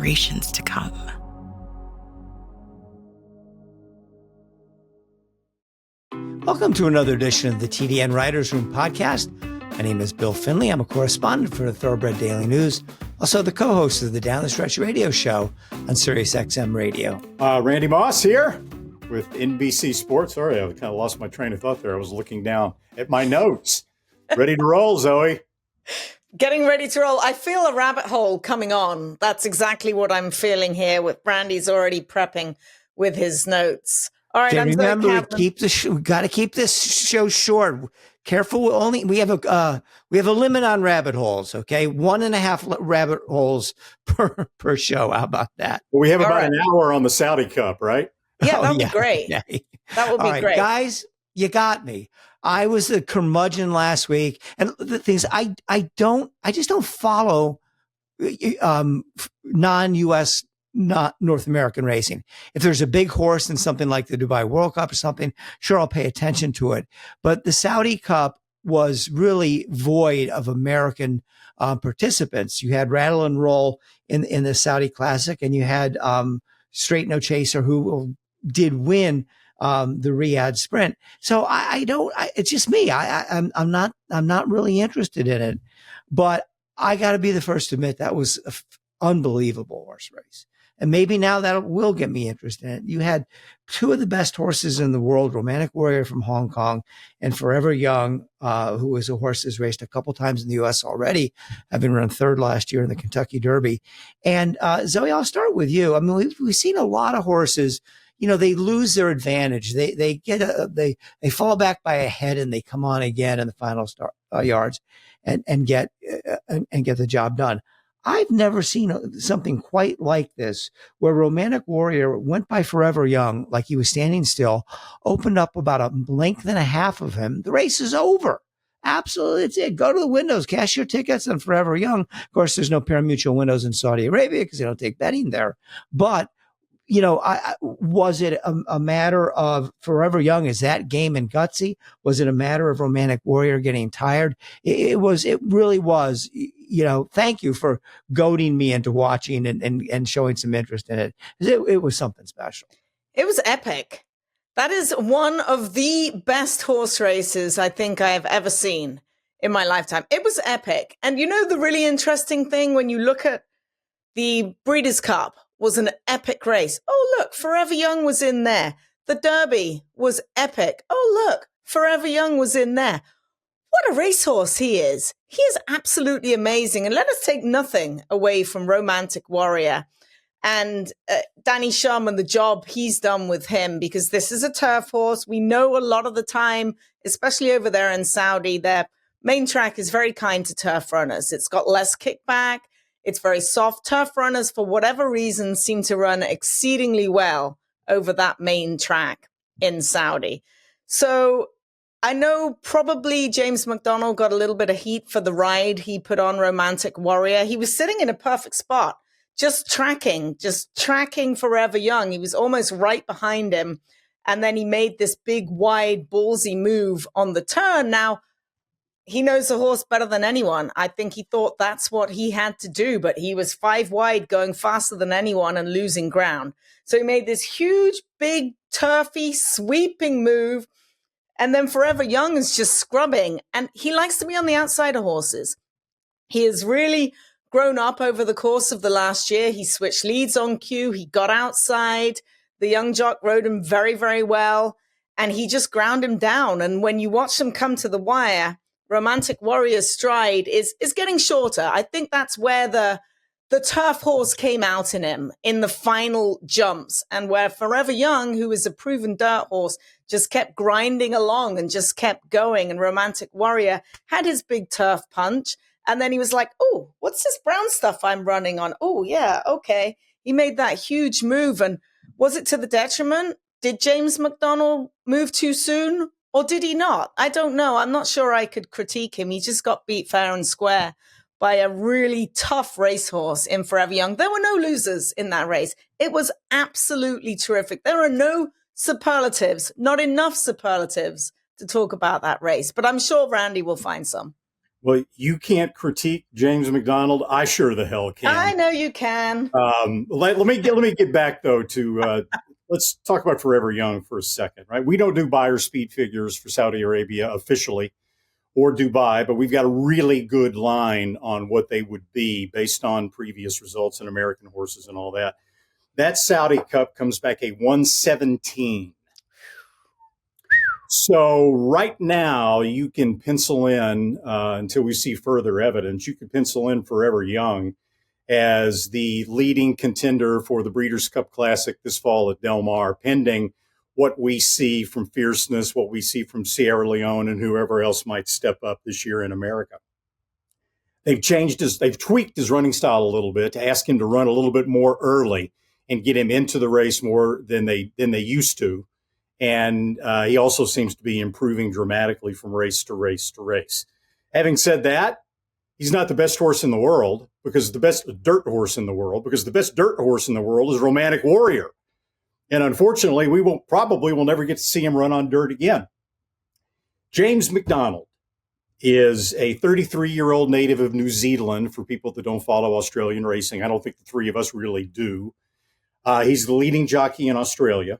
generations to come. Welcome to another edition of the TDN Writers Room podcast. My name is Bill Finley. I'm a correspondent for the Thoroughbred Daily News, also the co-host of the Down the Stretch radio show on SiriusXM Radio. Randy Moss here with NBC Sports. Sorry, I kind of lost my train of thought there. I was looking down at my notes. Ready to roll, Zoe. Getting ready to roll. I feel a rabbit hole coming on. That's exactly what I'm feeling here. With Randy's already prepping with his notes. All right, remember, we got to keep this show short. Careful. We have a limit on rabbit holes. Okay, 1.5 rabbit holes per show. How about that? Well, we have about an hour on the Saudi Cup, right? Yeah, that would be great. Yeah. That would be great, guys. You got me. I was a curmudgeon last week, and the things I just don't follow non-U.S. not North American racing. If there's a big horse in something like the Dubai World Cup or something, sure, I'll pay attention to it. But the Saudi Cup was really void of American participants. You had Rattle and Roll in the Saudi Classic, and you had Straight No Chaser, who did win the Riyadh Sprint. So it's just me. I'm not really interested in it, but I got to be the first to admit that was an unbelievable horse race. And maybe now that will get me interested in it. You had two of the best horses in the world, Romantic Warrior from Hong Kong and Forever Young, who was a horse that's raced a couple times in the U.S. already, having run third last year in the Kentucky Derby. And Zoe, I'll start with you. I mean, we've seen a lot of horses, they lose their advantage. They fall back by a head and they come on again in the final yards and get the job done. I've never seen something quite like this, where Romantic Warrior went by Forever Young like he was standing still, opened up about a length and a half of him. The race is over. Absolutely, it's it. Go to the windows, cash your tickets on Forever Young. Of course, there's no pari-mutuel windows in Saudi Arabia because they don't take betting there. But was it a matter of Forever Young? Is that game and gutsy? Was it a matter of Romantic Warrior getting tired? It really was. Thank you for goading me into watching and showing some interest in it. It was something special. It was epic. That is one of the best horse races I think I have ever seen in my lifetime. It was epic. And the really interesting thing when you look at the Breeders' Cup, was an epic race. Oh, look, Forever Young was in there. The Derby was epic. Oh, look, Forever Young was in there. What a racehorse he is. He is absolutely amazing. And let us take nothing away from Romantic Warrior and Danny Sharman, the job he's done with him, because this is a turf horse. We know a lot of the time, especially over there in Saudi, their main track is very kind to turf runners. It's got less kickback. It's very soft. Turf runners, for whatever reason, seem to run exceedingly well over that main track in Saudi. So I know probably James McDonald got a little bit of heat for the ride he put on Romantic Warrior. He was sitting in a perfect spot, just tracking Forever Young. He was almost right behind him. And then he made this big, wide, ballsy move on the turn. Now, he knows the horse better than anyone. I think he thought that's what he had to do, but he was 5 wide, going faster than anyone and losing ground. So he made this huge, big, turfy, sweeping move. And then Forever Young is just scrubbing. And he likes to be on the outside of horses. He has really grown up over the course of the last year. He switched leads on cue. He got outside. The young jock rode him very, very well. And he just ground him down. And when you watch him come to the wire, Romantic Warrior's stride is getting shorter. I think that's where the turf horse came out in him in the final jumps, and where Forever Young, who is a proven dirt horse, just kept grinding along and just kept going. And Romantic Warrior had his big turf punch. And then he was like, oh, what's this brown stuff I'm running on? Oh, yeah, okay. He made that huge move. And was it to the detriment? Did James McDonald move too soon? Or did he not? I don't know. I'm not sure I could critique him. He just got beat fair and square by a really tough racehorse in Forever Young. There were no losers in that race. It was absolutely terrific. There are no superlatives, not enough superlatives to talk about that race. But I'm sure Randy will find some. Well, you can't critique James McDonald. I sure the hell can. I know you can. Let me get back though to let's talk about Forever Young for a second, right? We don't do buyer speed figures for Saudi Arabia officially or Dubai, but we've got a really good line on what they would be based on previous results in American horses and all that. That Saudi Cup comes back a 117. So right now you can pencil in until we see further evidence. You can pencil in Forever Young as the leading contender for the Breeders' Cup Classic this fall at Del Mar, pending what we see from Fierceness, what we see from Sierra Leone, and whoever else might step up this year in America. They've tweaked his running style a little bit to ask him to run a little bit more early and get him into the race more than they used to. And he also seems to be improving dramatically from race to race to race. Having said that, he's not the best horse in the world because the best dirt horse in the world is Romantic Warrior. And unfortunately, we will never get to see him run on dirt again. James McDonald is a 33-year-old native of New Zealand for people that don't follow Australian racing. I don't think the three of us really do. He's the leading jockey in Australia.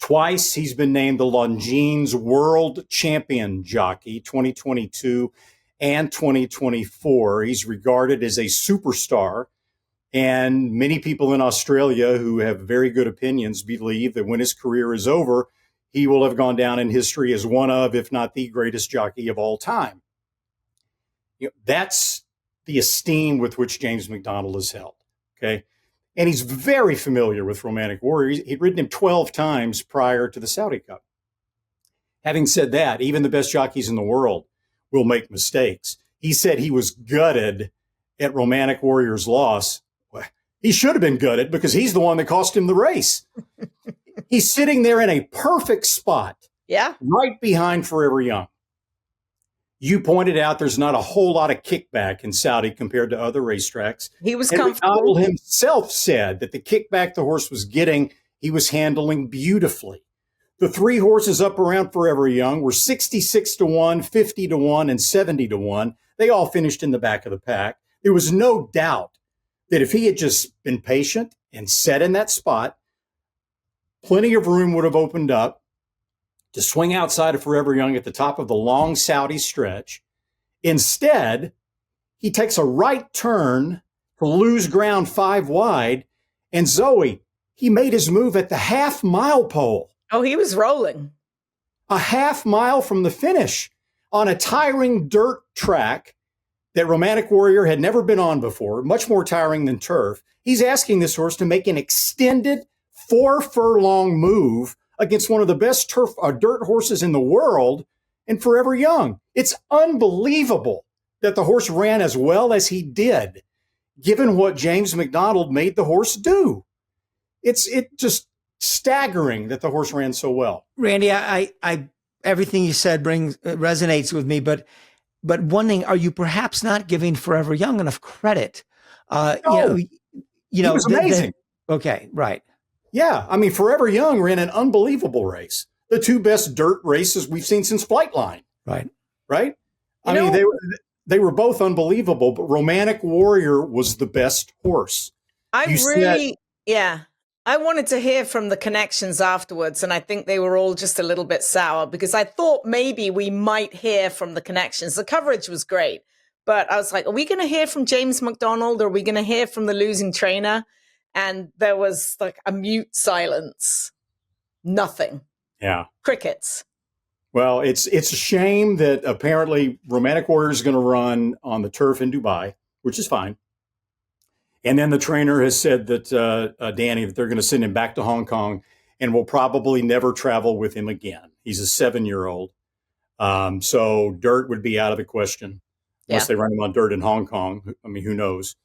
Twice he's been named the Longines World Champion Jockey, 2022 and 2024. He's regarded as a superstar, and many people in Australia who have very good opinions believe that when his career is over, he will have gone down in history as one of, if not the greatest jockey of all time. That's the esteem with which James McDonald is held, okay? And he's very familiar with Romantic Warrior. He'd ridden him 12 times prior to the Saudi Cup. Having said that, even the best jockeys in the world will make mistakes. He said he was gutted at Romantic Warrior's loss. Well, he should have been gutted because he's the one that cost him the race. He's sitting there in a perfect spot. Yeah. Right behind Forever Young. You pointed out there's not a whole lot of kickback in Saudi compared to other racetracks. He was and comfortable. McDonald himself said that the kickback the horse was getting, he was handling beautifully. The three horses up around Forever Young were 66 to 1, 50 to 1, and 70 to 1. They all finished in the back of the pack. There was no doubt that if he had just been patient and sat in that spot, plenty of room would have opened up to swing outside of Forever Young at the top of the long Saudi stretch. Instead, he takes a right turn to lose ground 5 wide. And Zoe, he made his move at the half-mile pole. Oh, he was rolling. A half mile from the finish on a tiring dirt track that Romantic Warrior had never been on before, much more tiring than turf. He's asking this horse to make an extended 4-furlong move against one of the best dirt horses in the world and Forever Young. It's unbelievable that the horse ran as well as he did, given what James McDonald made the horse do. It's just staggering that the horse ran so well. Randy, I everything you said resonates with me, but one thing, are you perhaps not giving Forever Young enough credit? No. He was amazing. Okay, right. Yeah, I mean, Forever Young ran an unbelievable race. The two best dirt races we've seen since Flightline. Right. Right? I mean, they were both unbelievable, but Romantic Warrior was the best horse. I wanted to hear from the connections afterwards, and I think they were all just a little bit sour because I thought maybe we might hear from the connections. The coverage was great, but I was like, are we going to hear from James McDonald or are we going to hear from the losing trainer? And there was like a mute silence. Nothing. Yeah. Crickets. Well, it's a shame that apparently Romantic Warrior is going to run on the turf in Dubai, which is fine. And then the trainer has said that, Danny, that they're going to send him back to Hong Kong and will probably never travel with him again. He's a 7-year-old. So dirt would be out of the question unless they run him on dirt in Hong Kong. I mean, who knows?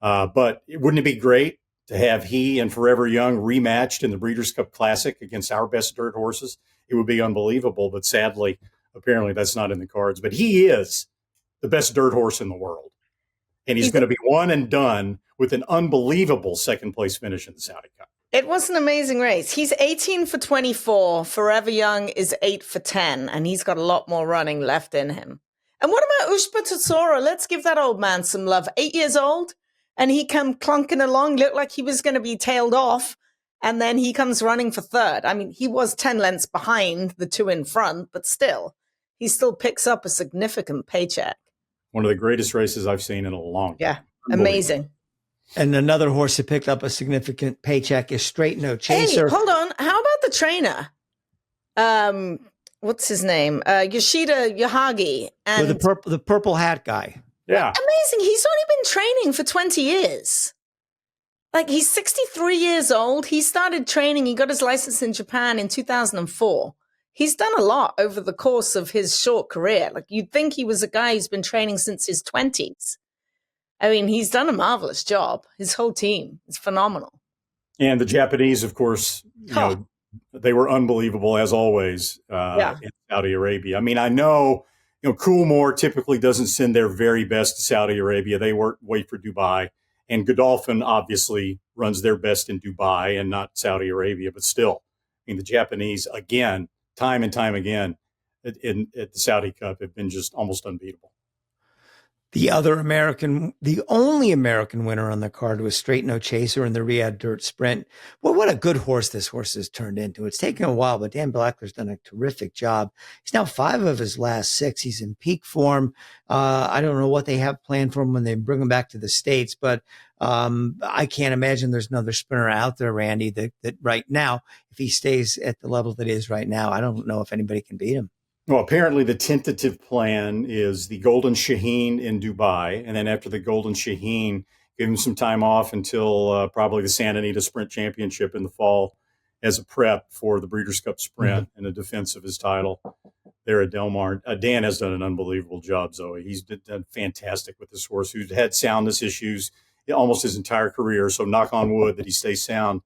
But wouldn't it be great to have he and Forever Young rematched in the Breeders' Cup Classic against our best dirt horses? It would be unbelievable. But sadly, apparently that's not in the cards. But he is the best dirt horse in the world. And he's going to be one and done with an unbelievable second-place finish in the Saudi Cup. It was an amazing race. He's 18 for 24. Forever Young is 8 for 10, and he's got a lot more running left in him. And what about Ushpatasora, let's give that old man some love. 8 years old, and he come clunking along, looked like he was going to be tailed off, and then he comes running for third. I mean, he was 10 lengths behind the two in front, but still, he still picks up a significant paycheck. One of the greatest races I've seen in a long time. Yeah, amazing. And another horse that picked up a significant paycheck is Straight No Chaser. Hey, hold on. How about the trainer? What's his name? Yoshida Yahagi. And With the purple hat guy. Yeah. Amazing. He's only been training for 20 years. Like, he's 63 years old. He started training. He got his license in Japan in 2004. He's done a lot over the course of his short career. Like, you'd think he was a guy who's been training since his 20s. I mean, he's done a marvelous job. His whole team is phenomenal. And the Japanese, of course, they were unbelievable as always in Saudi Arabia. I mean, I know, Coolmore typically doesn't send their very best to Saudi Arabia. They wait for Dubai. And Godolphin obviously runs their best in Dubai and not Saudi Arabia. But still, I mean, the Japanese, again, time and time again at the Saudi Cup have been just almost unbeatable. The only American winner on the card was Straight No Chaser in the Riyadh Dirt Sprint. Well, what a good horse this horse has turned into. It's taken a while, but Dan Blackler's done a terrific job. He's now 5 of his last 6. He's in peak form. I don't know what they have planned for him when they bring him back to the States, but I can't imagine there's another sprinter out there, Randy, that right now, if he stays at the level that is right now, I don't know if anybody can beat him. Well, apparently the tentative plan is the Golden Shaheen in Dubai. And then after the Golden Shaheen, give him some time off until probably the Santa Anita Sprint Championship in the fall as a prep for the Breeders' Cup Sprint and a defense of his title there at Del Mar. Dan has done an unbelievable job, Zoe. He's done fantastic with this horse who's had soundness issues almost his entire career. So knock on wood that he stays sound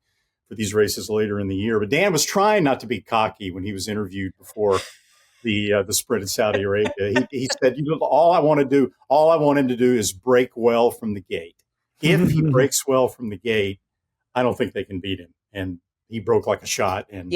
for these races later in the year. But Dan was trying not to be cocky when he was interviewed before the sprint in Saudi Arabia. He said, all I want him to do is break well from the gate. If he breaks well from the gate, I don't think they can beat him. And he broke like a shot. And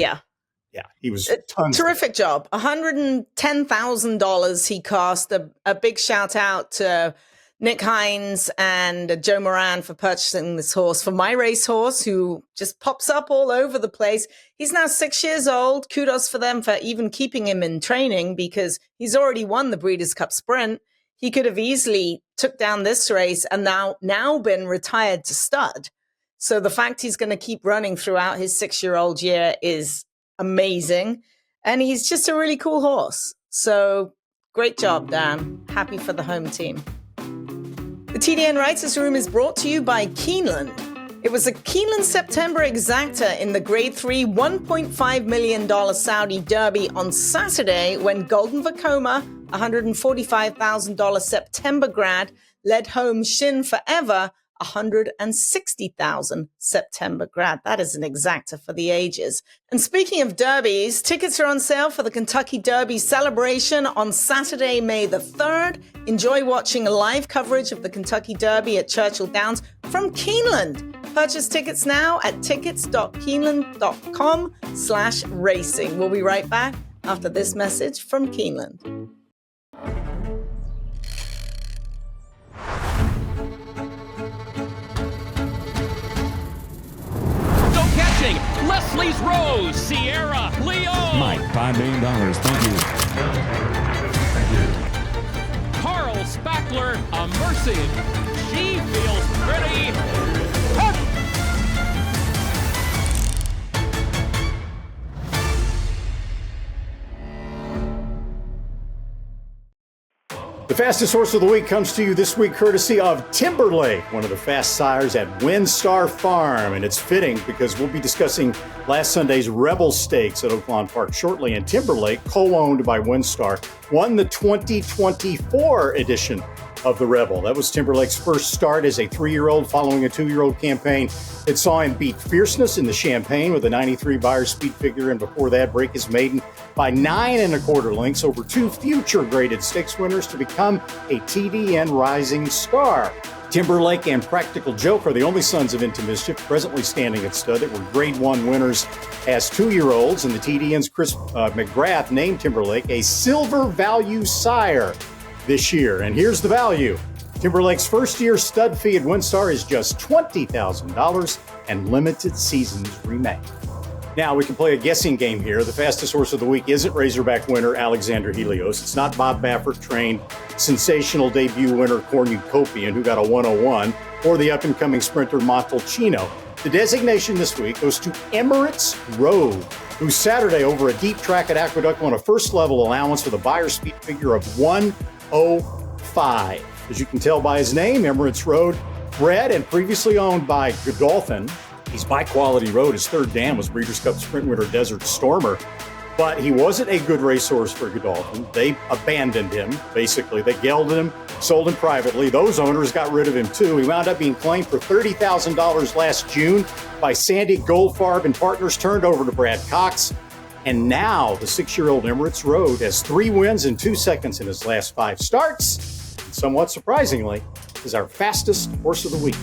he was terrific job. $110,000 he cost. A big shout out to Nick Hines and Joe Moran for purchasing this horse for my racehorse, who just pops up all over the place. He's now 6 years old. Kudos for them for even keeping him in training, because he's already won the Breeders' Cup Sprint. He could have easily took down this race and now been retired to stud. So the fact he's going to keep running throughout his 6-year-old year is amazing. And he's just a really cool horse. So great job, Dan. Happy for the home team. The TDN Writers Room is brought to you by Keeneland. It was a Keeneland September exacta in the Grade 3 $1.5 million Saudi Derby on Saturday when Golden Vekoma, $145,000 September grad, led home Shin Forever, $160,000 September grad. That is an exacta for the ages. And speaking of derbies, tickets are on sale for the Kentucky Derby celebration on Saturday, May the 3rd. Enjoy watching a live coverage of the Kentucky Derby at Churchill Downs from Keeneland. Purchase tickets now at tickets.keeneland.com/racing. We'll be right back after this message from Keeneland. Leslie's Rose, Sierra, Leo. Mike, $5 million. Thank you. Carl Spackler, a Mercy. She feels pretty. Hup! The fastest horse of the week comes to you this week courtesy of Timberlake, one of the fast sires at WinStar Farm. And it's fitting because we'll be discussing last Sunday's Rebel Stakes at Oaklawn Park shortly. And Timberlake, co-owned by WinStar, won the 2024 edition of the Rebel. That was Timberlake's first start as a 3-year-old following a 2-year-old campaign. It saw him beat Fierceness in the Champagne with a 93 Beyer speed figure, and before that break his maiden by 9 1/4 lengths over 2 future graded stakes winners to become a TDN Rising Star. Timberlake and Practical Joke are the only sons of Into Mischief presently standing at stud that were Grade 1 winners as 2-year-olds, and the TDN's Chris McGrath named Timberlake a silver value sire. this year. And here's the value. Timberlake's first-year stud fee at WinStar is just $20,000, and limited seasons remain. Now, we can play a guessing game here. The fastest horse of the week isn't Razorback winner Alexander Helios. It's not Bob Baffert-trained sensational debut winner Cornucopian, who got a 101, or the up-and-coming sprinter Montalcino. The designation this week goes to Emirates Road, who Saturday over a deep track at Aqueduct won a first-level allowance with a Beyer speed figure of 105. As you can tell by his name, Emirates Road, bred and previously owned by Godolphin. He's by Quality Road. His third dam was Breeders' Cup Sprint winner Desert Stormer. But he wasn't a good racehorse for Godolphin. They abandoned him, basically. They gelded him, sold him privately. Those owners got rid of him, too. He wound up being claimed for $30,000 last June by Sandy Goldfarb and partners, turned over to Brad Cox. And now the 6-year-old Emirates Road has 3 wins and 2 seconds in his last 5 starts. And somewhat surprisingly, is our fastest horse of the week.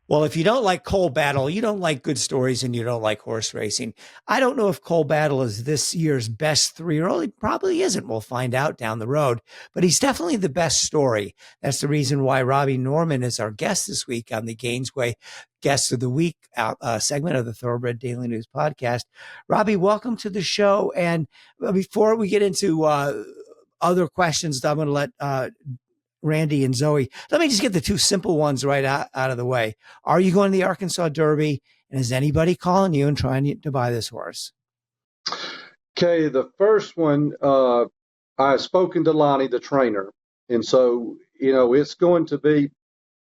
Well, if you don't like Coal Battle, you don't like good stories, and you don't like horse racing. I don't know if Coal Battle is this year's best 3-year-old. He probably isn't. We'll find out down the road. But he's definitely the best story. That's the reason why Robby Norman is our guest this week on the Gainsway Guest of the Week segment of the Thoroughbred Daily News podcast. Robby, welcome to the show. And before we get into other questions, I'm going to let Randy and Zoe, let me just get the 2 simple ones right out of the way. Are you going to the Arkansas Derby? And is anybody calling you and trying to buy this horse? Okay, the first one, I've spoken to Lonnie, the trainer. And so, it's going to be,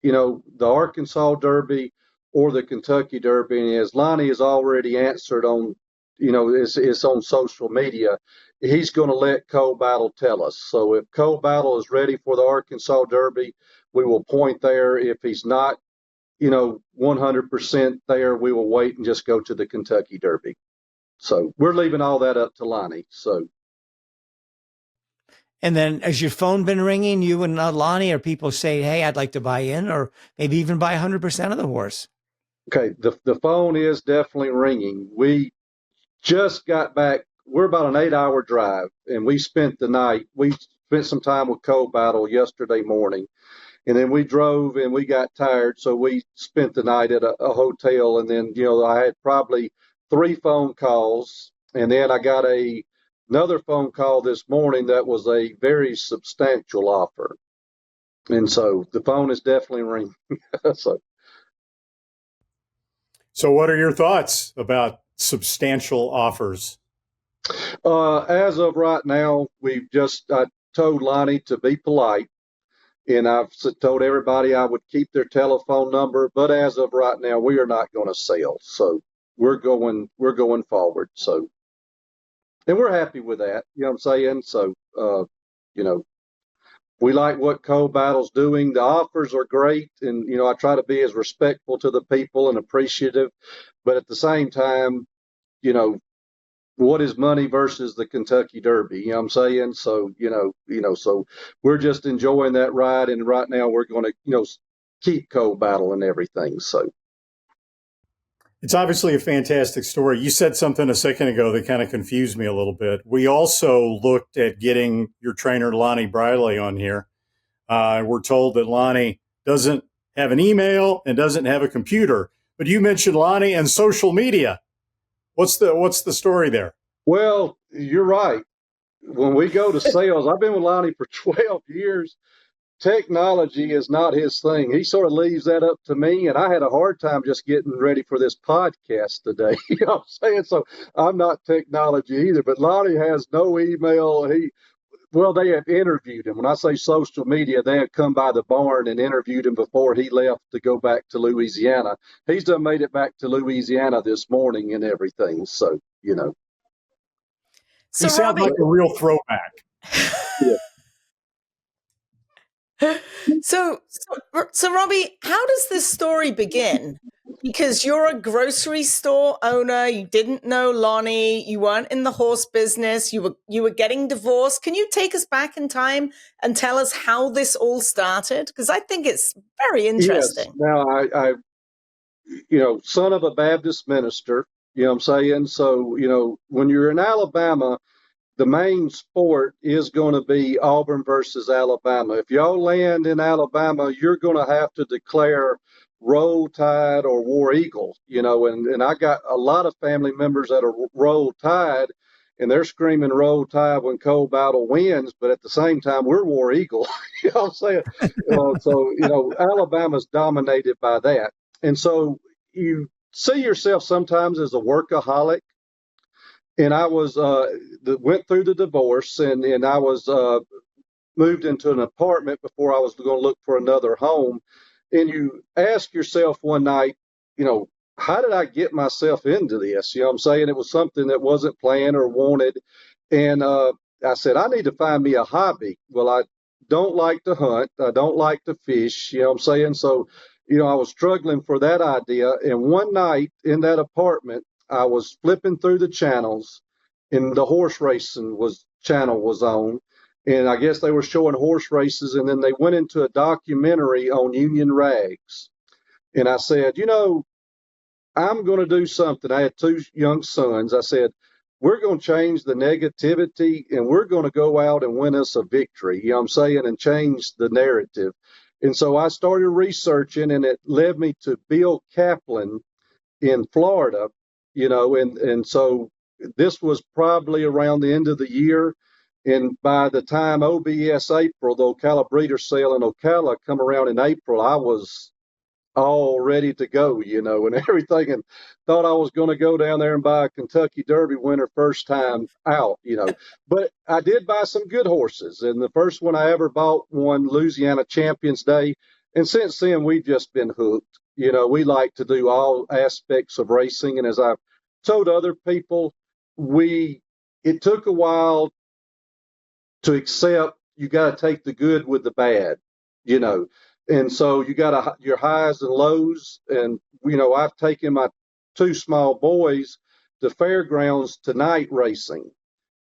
the Arkansas Derby or the Kentucky Derby. And as Lonnie has already answered on, it's on social media, he's going to let Coal Battle tell us. So if Coal Battle is ready for the Arkansas Derby, we will point there. If he's not, 100% there, we will wait and just go to the Kentucky Derby. So we're leaving all that up to Lonnie. So. And then has your phone been ringing, you and Lonnie, or people saying, hey, I'd like to buy in, or maybe even buy 100% of the horse? Okay, the phone is definitely ringing. We just got back. We're about an 8-hour drive, and we spent the night. We spent some time with Coal Battle yesterday morning, and then we drove and we got tired, so we spent the night at a hotel. And then, I had probably 3 phone calls, and then I got another phone call this morning that was a very substantial offer. And so the phone is definitely ringing. So what are your thoughts about substantial offers? As of right now, I told Lonnie to be polite, and I've told everybody I would keep their telephone number. But as of right now, we are not going to sell. So we're going forward. So, and we're happy with that. You know what I'm saying? So, we like what Coal Battle's doing. The offers are great. And, I try to be as respectful to the people and appreciative, but at the same time, what is money versus the Kentucky Derby? You know what I'm saying? So, so we're just enjoying that ride. And right now we're going to, keep Coal Battle and everything. So. It's obviously a fantastic story. You said something a second ago that kind of confused me a little bit. We also looked at getting your trainer, Lonnie Briley, on here. We're told that Lonnie doesn't have an email and doesn't have a computer, but you mentioned Lonnie and social media. What's the story there? Well, you're right. When we go to sales, I've been with Lonnie for 12 years. Technology is not his thing. He sort of leaves that up to me, and I had a hard time just getting ready for this podcast today. You know what I'm saying? So I'm not technology either, but Lonnie has no email. They have interviewed him. When I say social media, they have come by the barn and interviewed him before he left to go back to Louisiana. He's done made it back to Louisiana this morning and everything. So, So he sounds Robbie, like a real throwback. Yeah. So Robbie, how does this story begin? Because you're a grocery store owner, you didn't know Lonnie, you weren't in the horse business, you were getting divorced. Can you take us back in time and tell us how this all started? Because I think it's very interesting. Yes. Now, I son of a Baptist minister, You know what I'm saying? So, when you're in Alabama, the main sport is going to be Auburn versus Alabama. If y'all land in Alabama, you're going to have to declare Roll Tide or War Eagle, and I got a lot of family members that are Roll Tide, and they're screaming Roll Tide when Cold Battle wins, but at the same time, we're War Eagle. You know what I'm saying? So, Alabama's dominated by that. And so you see yourself sometimes as a workaholic. And I was went through the divorce, and I was moved into an apartment before I was going to look for another home. And you ask yourself one night, how did I get myself into this? You know what I'm saying? It was something that wasn't planned or wanted. And I said, I need to find me a hobby. Well, I don't like to hunt. I don't like to fish. You know what I'm saying? So, I was struggling for that idea. And one night in that apartment, I was flipping through the channels, and the horse racing channel was on, and I guess they were showing horse races, and then they went into a documentary on Union Rags, and I said, I'm going to do something. I had two young sons. I said, we're going to change the negativity, and we're going to go out and win us a victory. You know what I'm saying? And change the narrative. And so I started researching, and it led me to Bill Kaplan in Florida. And so this was probably around the end of the year. And by the time OBS April, the Ocala Breeder Sale in Ocala come around in April, I was all ready to go, and everything, and thought I was going to go down there and buy a Kentucky Derby winner first time out, But I did buy some good horses. And the first one I ever bought won Louisiana Champions Day. And since then, we've just been hooked. We like to do all aspects of racing. And as I've told other people, it took a while to accept you got to take the good with the bad, And so you got your highs and lows. And, I've taken my two small boys to fairgrounds tonight racing.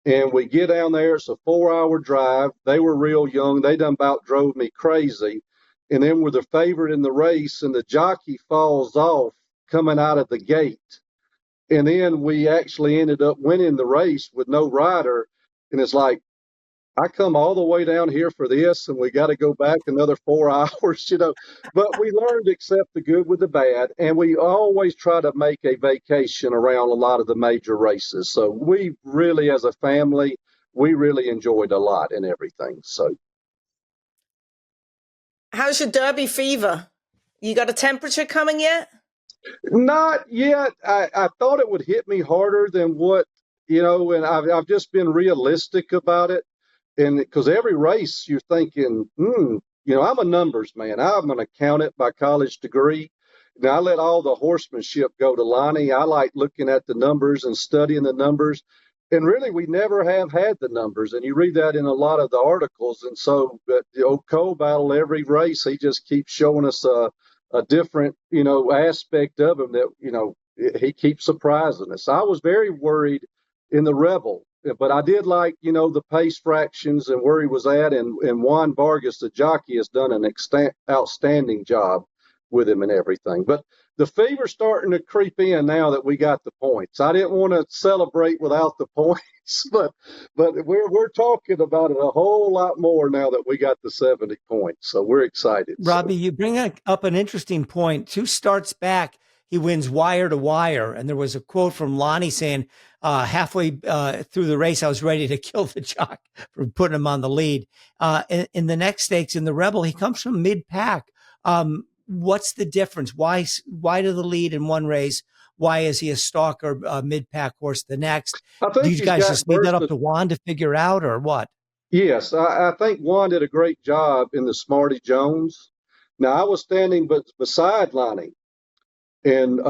And we get down there. It's a 4-hour drive. They were real young. They done about drove me crazy. And then we're the favorite in the race, and the jockey falls off coming out of the gate. And then we actually ended up winning the race with no rider. And it's like, I come all the way down here for this, and we got to go back another 4 hours, But we learned to accept the good with the bad, and we always try to make a vacation around a lot of the major races. So we really, as a family, we really enjoyed a lot and everything. So, how's your Derby fever? You got a temperature coming yet? Not yet. I thought it would hit me harder than what, and I've just been realistic about it. And because every race you're thinking, I'm a numbers man. I'm going to count it by college degree. Now, I let all the horsemanship go to Lonnie. I like looking at the numbers and studying the numbers. And really, we never have had the numbers. And you read that in a lot of the articles. And so, Cold Battle, every race, he just keeps showing us a different, aspect of him that, he keeps surprising us. I was very worried in the Rebel. But I did like, the pace fractions and where he was at. And Juan Vargas, the jockey, has done an outstanding job with him and everything. But the fever's starting to creep in now that we got the points. I didn't want to celebrate without the points, but we're talking about it a whole lot more now that we got the 70 points. So we're excited. Robbie, you bring up an interesting point. 2 starts back, he wins wire to wire. And there was a quote from Lonnie saying, halfway through the race, I was ready to kill the jock for putting him on the lead. In the next stakes, in the Rebel, he comes from mid-pack. What's the difference? Why to the lead in one race? Why is he a stalker mid-pack horse the next? Do you guys just leave that up to Juan to figure out, or what? Yes, I think Juan did a great job in the Smarty Jones. Now, I was standing beside Lonnie, and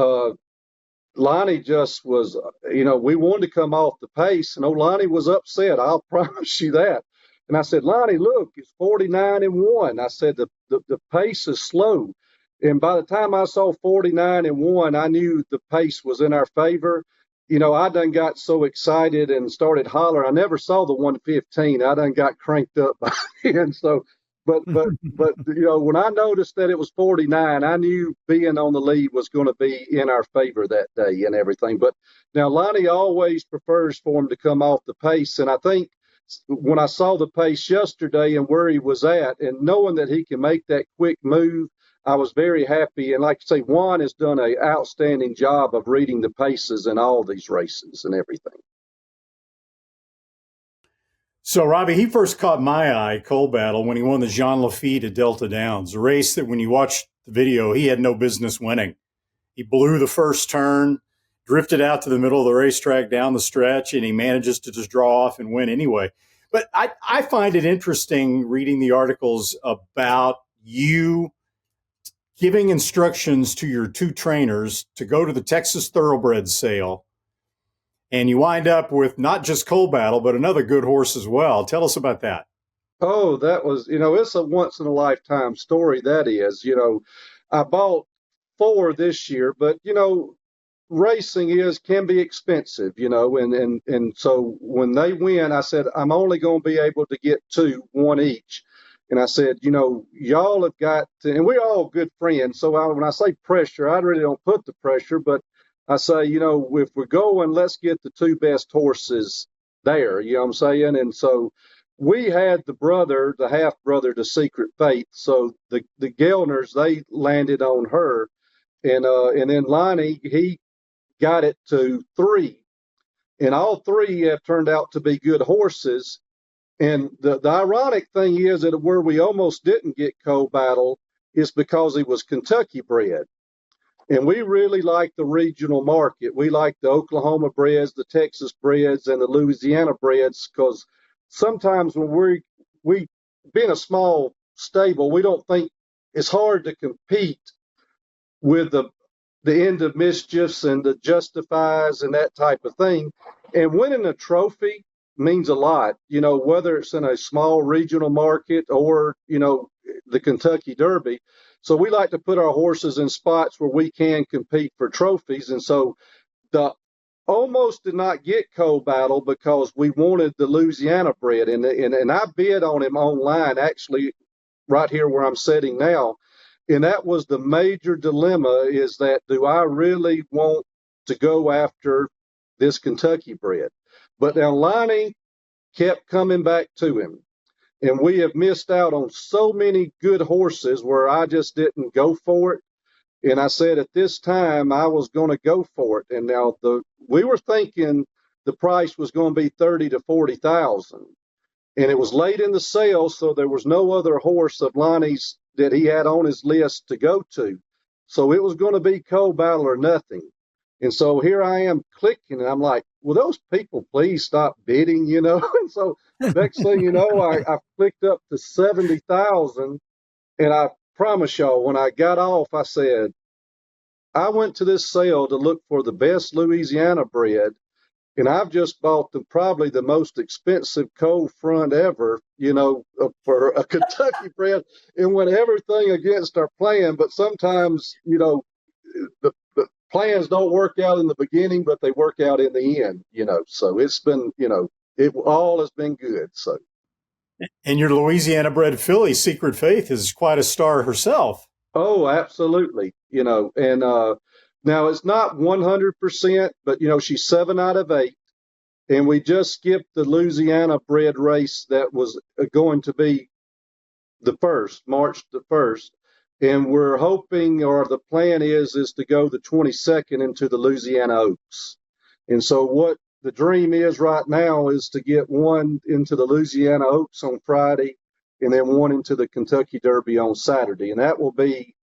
Lonnie just was, we wanted to come off the pace, and Lonnie was upset. I'll promise you that. And I said, Lonnie, look, it's 49-1. I said, the pace is slow. And by the time I saw 49-1, I knew the pace was in our favor. I done got so excited and started hollering. I never saw the 115. I done got cranked up by then. So, but when I noticed that it was 49, I knew being on the lead was going to be in our favor that day and everything. But now Lonnie always prefers for him to come off the pace, and I think when I saw the pace yesterday and where he was at, and knowing that he can make that quick move, I was very happy. And like I say, Juan has done an outstanding job of reading the paces in all these races and everything. So, Robbie, he first caught my eye, Coal Battle, when he won the Jean Lafitte at Delta Downs, a race that when you watch the video, he had no business winning. He blew the first turn, drifted out to the middle of the racetrack down the stretch, and he manages to just draw off and win anyway. But I find it interesting reading the articles about you giving instructions to your two trainers to go to the Texas Thoroughbred sale, and you wind up with not just Coal Battle, but another good horse as well. Tell us about that. Oh, that was, it's a once in a lifetime story. That is, I bought 4 this year, but, racing can be expensive, and so when they win, I said, I'm only going to be able to get 2, 1 each. And I said, y'all have got to, and we're all good friends. So when I say pressure, I really don't put the pressure, but I say, if we're going, let's get the 2 best horses there. You know what I'm saying? And so we had the half brother to Secret Fate. So the Gellners, they landed on her. And then Lonnie, he got it to 3. And all 3 have turned out to be good horses. And the ironic thing is that where we almost didn't get Coal Battle is because he was Kentucky bred. And we really like the regional market. We like the Oklahoma breds, the Texas breds, and the Louisiana breds, because sometimes when we being a small stable, we don't think it's hard to compete with the end of mischiefs and the justifies and that type of thing. And winning a trophy means a lot, whether it's in a small regional market or, the Kentucky Derby. So we like to put our horses in spots where we can compete for trophies. And so the almost did not get Coal Battle because we wanted the Louisiana bred. And I bid on him online, actually, right here where I'm sitting now. And that was the major dilemma, is that do I really want to go after this Kentucky bred? But now Lonnie kept coming back to him. And we have missed out on so many good horses where I just didn't go for it. And I said at this time I was going to go for it. And now we were thinking the price was going to be 30 to 40,000. And it was late in the sale, so there was no other horse of Lonnie's that he had on his list to go to. So it was going to be Coal Battle or nothing. And so here I am clicking, and I'm like, will those people please stop bidding, And so next thing you know, I clicked up to 70,000. And I promise y'all, when I got off, I said, I went to this sale to look for the best Louisiana bred, and I've just bought probably the most expensive cold front ever, for a Kentucky bred, and went everything against our plan. But sometimes, the plans don't work out in the beginning, but they work out in the end, So it's been, it all has been good. So. And your Louisiana bred filly, Secret Faith, is quite a star herself. Oh, absolutely. And now it's not 100%, but, she's 7 out of 8. And we just skipped the Louisiana bred race that was going to be March the 1st. And we're hoping, or the plan is to go the 22nd into the Louisiana Oaks. And so what the dream is right now is to get one into the Louisiana Oaks on Friday and then one into the Kentucky Derby on Saturday. And that will be,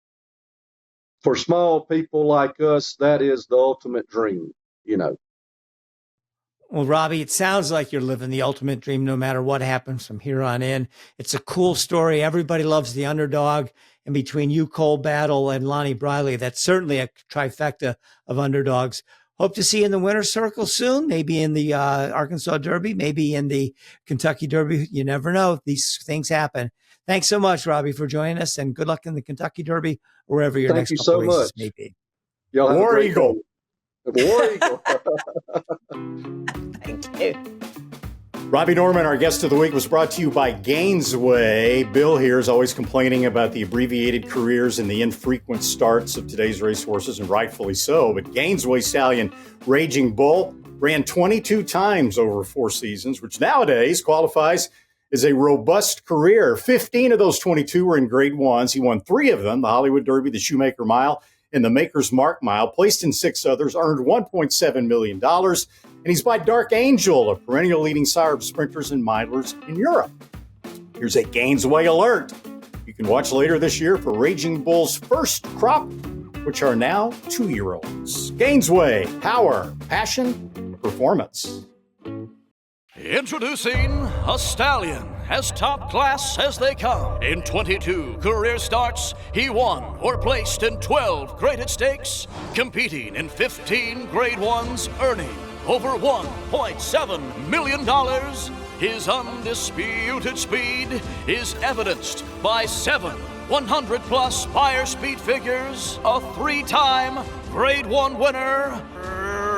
for small people like us, that is the ultimate dream, Well, Robbie, it sounds like you're living the ultimate dream no matter what happens from here on in. It's a cool story. Everybody loves the underdog. And between you, Coal Battle, and Lonnie Briley, that's certainly a trifecta of underdogs. Hope to see you in the winner's circle soon, maybe in the Arkansas Derby, maybe in the Kentucky Derby. You never know. These things happen. Thanks so much, Robbie, for joining us, and good luck in the Kentucky Derby, or wherever your next couple races may be. Y'all have War a great Eagle. War Eagle. Thank you. Robby Norman, our guest of the week, was brought to you by Gainsway. Bill here is always complaining about the abbreviated careers and the infrequent starts of today's racehorses, and rightfully so. But Gainsway stallion Raging Bull ran 22 times over 4 seasons, which nowadays qualifies as a robust career. 15 of those 22 were in Grade 1s. He won 3 of them, the Hollywood Derby, the Shoemaker Mile, and the Maker's Mark Mile. Placed in 6 others, earned $1.7 million. And he's by Dark Angel, a perennial leading sire of sprinters and milers in Europe. Here's a Gainsway alert. You can watch later this year for Raging Bull's first crop, which are now 2-year-olds. Gainsway, power, passion, performance. Introducing a stallion, as top class as they come. In 22 career starts, he won or placed in 12 graded stakes, competing in 15 grade 1s, earning over $1.7 million. His undisputed speed is evidenced by 7 100-plus buyer speed figures, a 3-time grade 1 winner,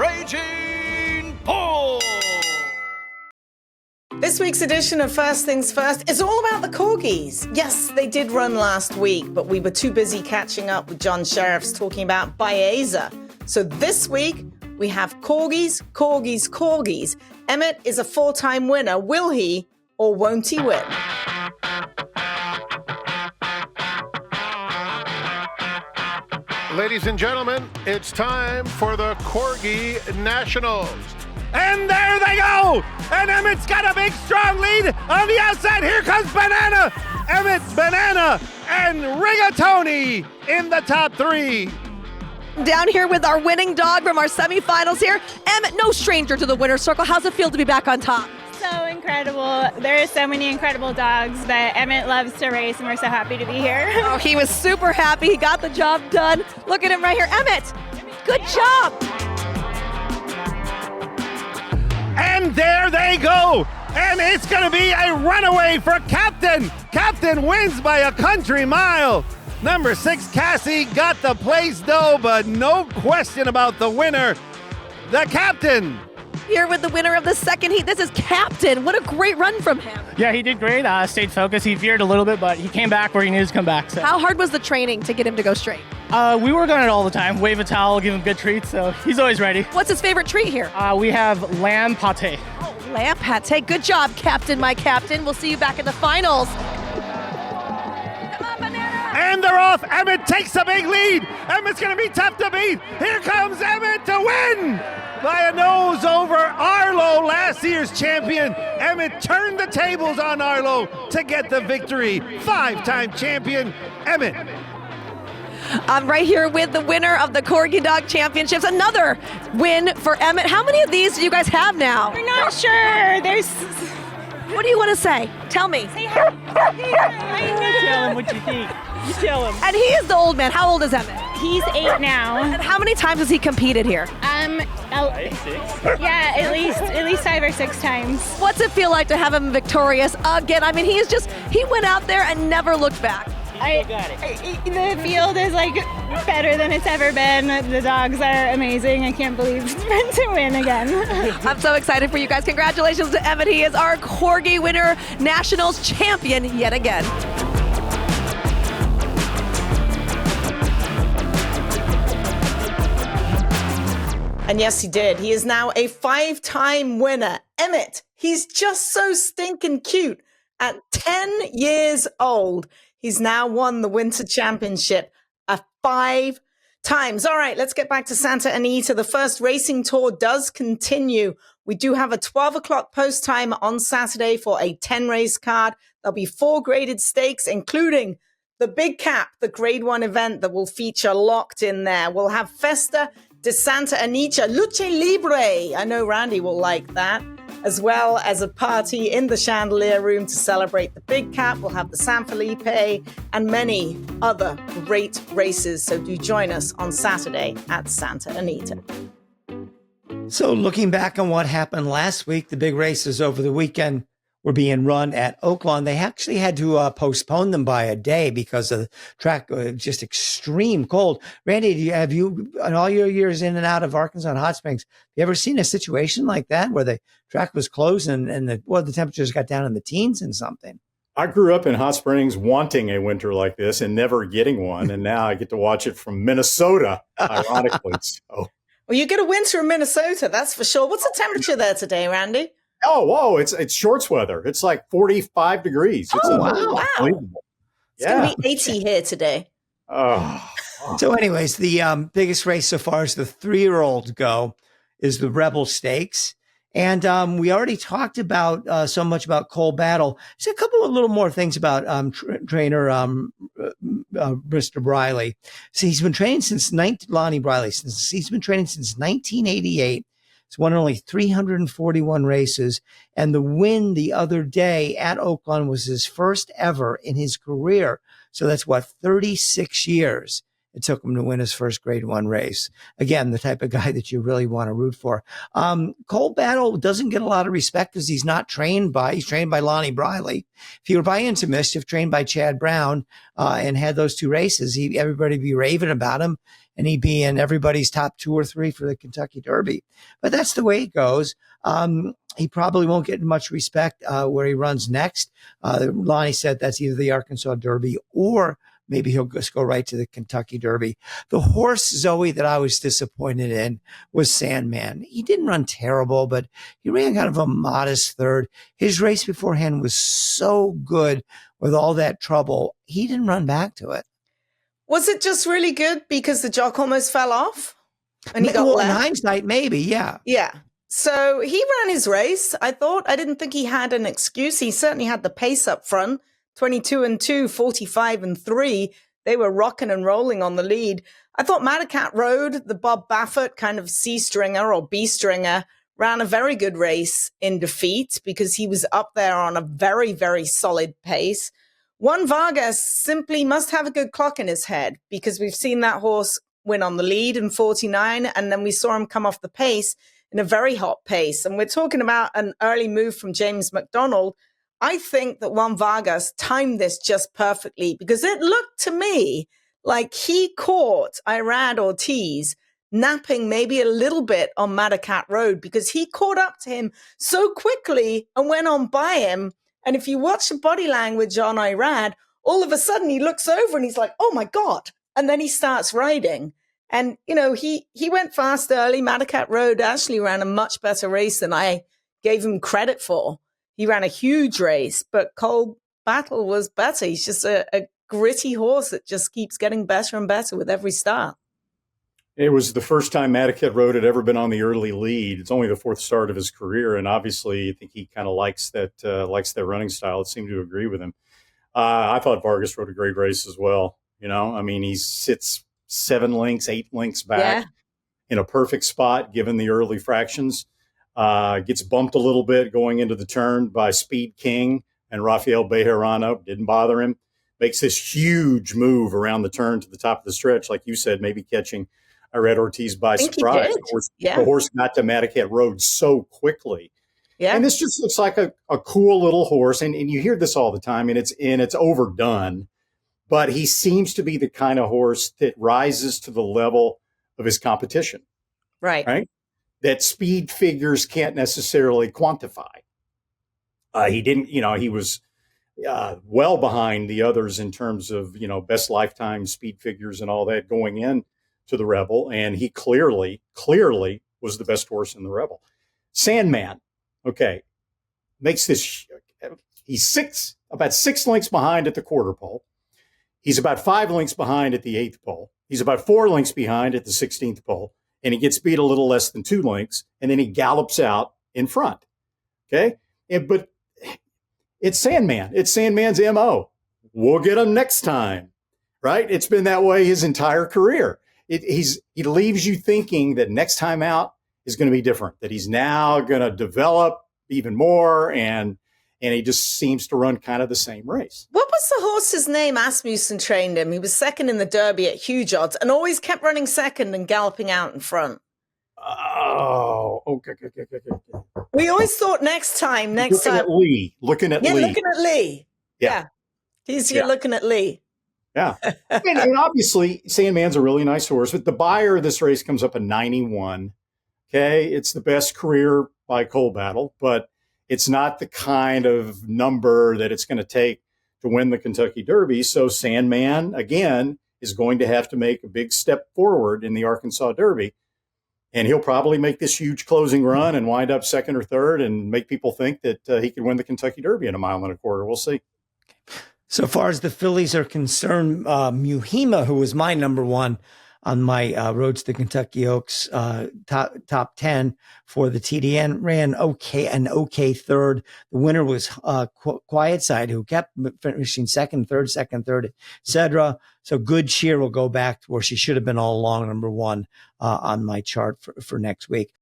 Raging Bull. This week's edition of First Things First is all about the Corgis. Yes, they did run last week, but we were too busy catching up with John Sheriffs talking about Baeza. So this week, we have Corgis, Corgis, Corgis. Emmett is a 4-time winner. Will he or won't he win? Ladies and gentlemen, it's time for the Corgi Nationals. And there they go! And Emmett's got a big, strong lead on the outside. Here comes Banana! Emmett, Banana, and Rigatoni in the top 3. Down here with our winning dog from our semifinals here. Emmett, no stranger to the winner's circle. How's it feel to be back on top? So incredible. There are so many incredible dogs that Emmett loves to race, and we're so happy to be here. Oh, he was super happy. He got the job done. Look at him right here. Emmett, good job. And there they go. And it's going to be a runaway for Captain. Captain wins by a country mile. Number 6, Cassie, got the place though, but no question about the winner, the Captain. Here with the winner of the second heat. This is Captain. What a great run from him. Yeah, he did great. Stayed focused. He veered a little bit, but he came back where he needed to come back. So. How hard was the training to get him to go straight? We work on it all the time. Wave a towel, give him good treats, so he's always ready. What's his favorite treat here? We have lamb pate. Oh, lamb pate. Good job, Captain, my Captain. We'll see you back in the finals. And they're off. Emmett takes a big lead. Emmett's going to be tough to beat. Here comes Emmett to win by a nose over Arlo, last year's champion. Emmett turned the tables on Arlo to get the victory. 5-time champion, Emmett. I'm right here with the winner of the Corgi Dog Championships. Another win for Emmett. How many of these do you guys have now? We're not sure. There's... What do you want to say? Tell me. Say hi. Tell him what you think. You tell him. And he is the old man. How old is Emmett? He's 8 now. And how many times has he competed here? 6. Yeah, at least 5 or 6 times. What's it feel like to have him victorious again? I mean, he went out there and never looked back. The field is like better than it's ever been. The dogs are amazing. I can't believe it's meant to win again. I'm so excited for you guys. Congratulations to Emmett. He is our Corgi winner, Nationals champion yet again. And yes, he did. He is now a 5-time winner. Emmett, he's just so stinking cute. At 10 years old, he's now won the Winter Championship 5 times. All right, let's get back to Santa Anita. The first racing tour does continue. We do have a 12 o'clock post time on Saturday for a 10-race card. There'll be 4 graded stakes, including the Big Cap, the Grade 1 event that will feature locked in there. We'll have Festa de Santa Anita, Luce Libre. I know Randy will like that. As well as a party in the Chandelier Room to celebrate the Big Cap. We'll have the San Felipe and many other great races. So do join us on Saturday at Santa Anita. So looking back on what happened last week, the big races over the weekend, were being run at Oaklawn. They actually had to postpone them by a day because of the track just extreme cold. Randy, have you, in all your years in and out of Arkansas and Hot Springs, you ever seen a situation like that where the track was closed and the temperatures got down in the teens and something? I grew up in Hot Springs wanting a winter like this and never getting one. And now I get to watch it from Minnesota, ironically. So. Well, you get a winter in Minnesota, that's for sure. What's the temperature there today, Randy? Oh, whoa, it's shorts weather. It's like 45 degrees. It's wow. It's going to be 80 here today. Oh. So anyways, the biggest race so far as the 3-year-olds go is the Rebel Stakes. And we already talked about so much about Cole Battle. Just a couple of little more things about trainer Mr. Briley. So he's been training since Lonnie Briley. He's been training since 1988. He's won only 341 races. And the win the other day at Oaklawn was his first ever in his career. So that's 36 years it took him to win his first Grade 1 race. Again, the type of guy that you really want to root for. Cole Battle doesn't get a lot of respect because he's trained by Lonnie Briley. If he were by Into Mischief, trained by Chad Brown, and had those 2 races, everybody would be raving about him, and he'd be in everybody's top 2 or 3 for the Kentucky Derby. But that's the way it goes. He probably won't get much respect where he runs next. Lonnie said that's either the Arkansas Derby or maybe he'll just go right to the Kentucky Derby. The horse, Zoe, that I was disappointed in was Sandman. He didn't run terrible, but he ran kind of a modest third. His race beforehand was so good with all that trouble. He didn't run back to it. Was it just really good because the jock almost fell off? And he got left? In hindsight, maybe, yeah. Yeah. So he ran his race. I didn't think he had an excuse. He certainly had the pace up front. 22-2, 45-3. They were rocking and rolling on the lead. I thought Madaket Road, the Bob Baffert kind of C-stringer or B-stringer, ran a very good race in defeat because he was up there on a very, very solid pace. Juan Vargas simply must have a good clock in his head because we've seen that horse win on the lead in 49, and then we saw him come off the pace in a very hot pace. And we're talking about an early move from James McDonald. I think that Juan Vargas timed this just perfectly because it looked to me like he caught Irad Ortiz napping maybe a little bit on Madaket Road because he caught up to him so quickly and went on by him. And if you watch the body language on Irad, all of a sudden he looks over and he's like, oh my God. And then he starts riding. And, he went fast early. Madaket Road actually ran a much better race than I gave him credit for. He ran a huge race, but Cole Battle was better. He's just a gritty horse that just keeps getting better and better with every start. It was the first time Madaket Road had ever been on the early lead. It's only the 4th start of his career, and obviously I think he kind of likes that running style. It seemed to agree with him. I thought Vargas rode a great race as well. He sits 7 lengths, 8 lengths back in a perfect spot given the early fractions. Gets bumped a little bit going into the turn by Speed King and Rafael Bejarano. Didn't bother him. Makes this huge move around the turn to the top of the stretch, like you said, maybe catching Irad Ortiz by surprise. The horse got to Madaket Road so quickly. Yeah. And this just looks like a cool little horse. And you hear this all the time, and it's overdone. But he seems to be the kind of horse that rises to the level of his competition. Right? That speed figures can't necessarily quantify. He didn't, he was well behind the others in terms of, best lifetime speed figures and all that going in to the Rebel. And he clearly was the best horse in the Rebel. Sandman, makes this, he's about 6 lengths behind at the quarter pole. He's about 5 lengths behind at the 8th pole. He's about 4 lengths behind at the 16th pole. And he gets beat a little less than 2 lengths, and then he gallops out in front. But it's Sandman. It's Sandman's MO. We'll get him next time, right? It's been that way his entire career. He leaves you thinking that next time out is going to be different, that he's now going to develop even more, and he just seems to run kind of the same race. What was the horse's name Asmussen trained him? He was second in the Derby at huge odds and always kept running second and galloping out in front. Oh, okay. We always thought next time. Looking at Lee. Looking at Lee. Yeah. You're looking at Lee. Yeah. and obviously, Sandman's a really nice horse, but the buyer of this race comes up at 91. Okay. It's the best career by Coal Battle, but it's not the kind of number that it's going to take to win the Kentucky Derby. So Sandman, again, is going to have to make a big step forward in the Arkansas Derby. And he'll probably make this huge closing run and wind up second or third and make people think that he could win the Kentucky Derby in a mile and a quarter. We'll see. So far as the fillies are concerned, Muhima, who was my number one on my Roads to Kentucky Oaks top 10 for the TDN, ran an okay third. The winner was Quiet Side, who kept finishing second, third, etc. So Good Cheer will go back to where she should have been all along, number one on my chart for next week.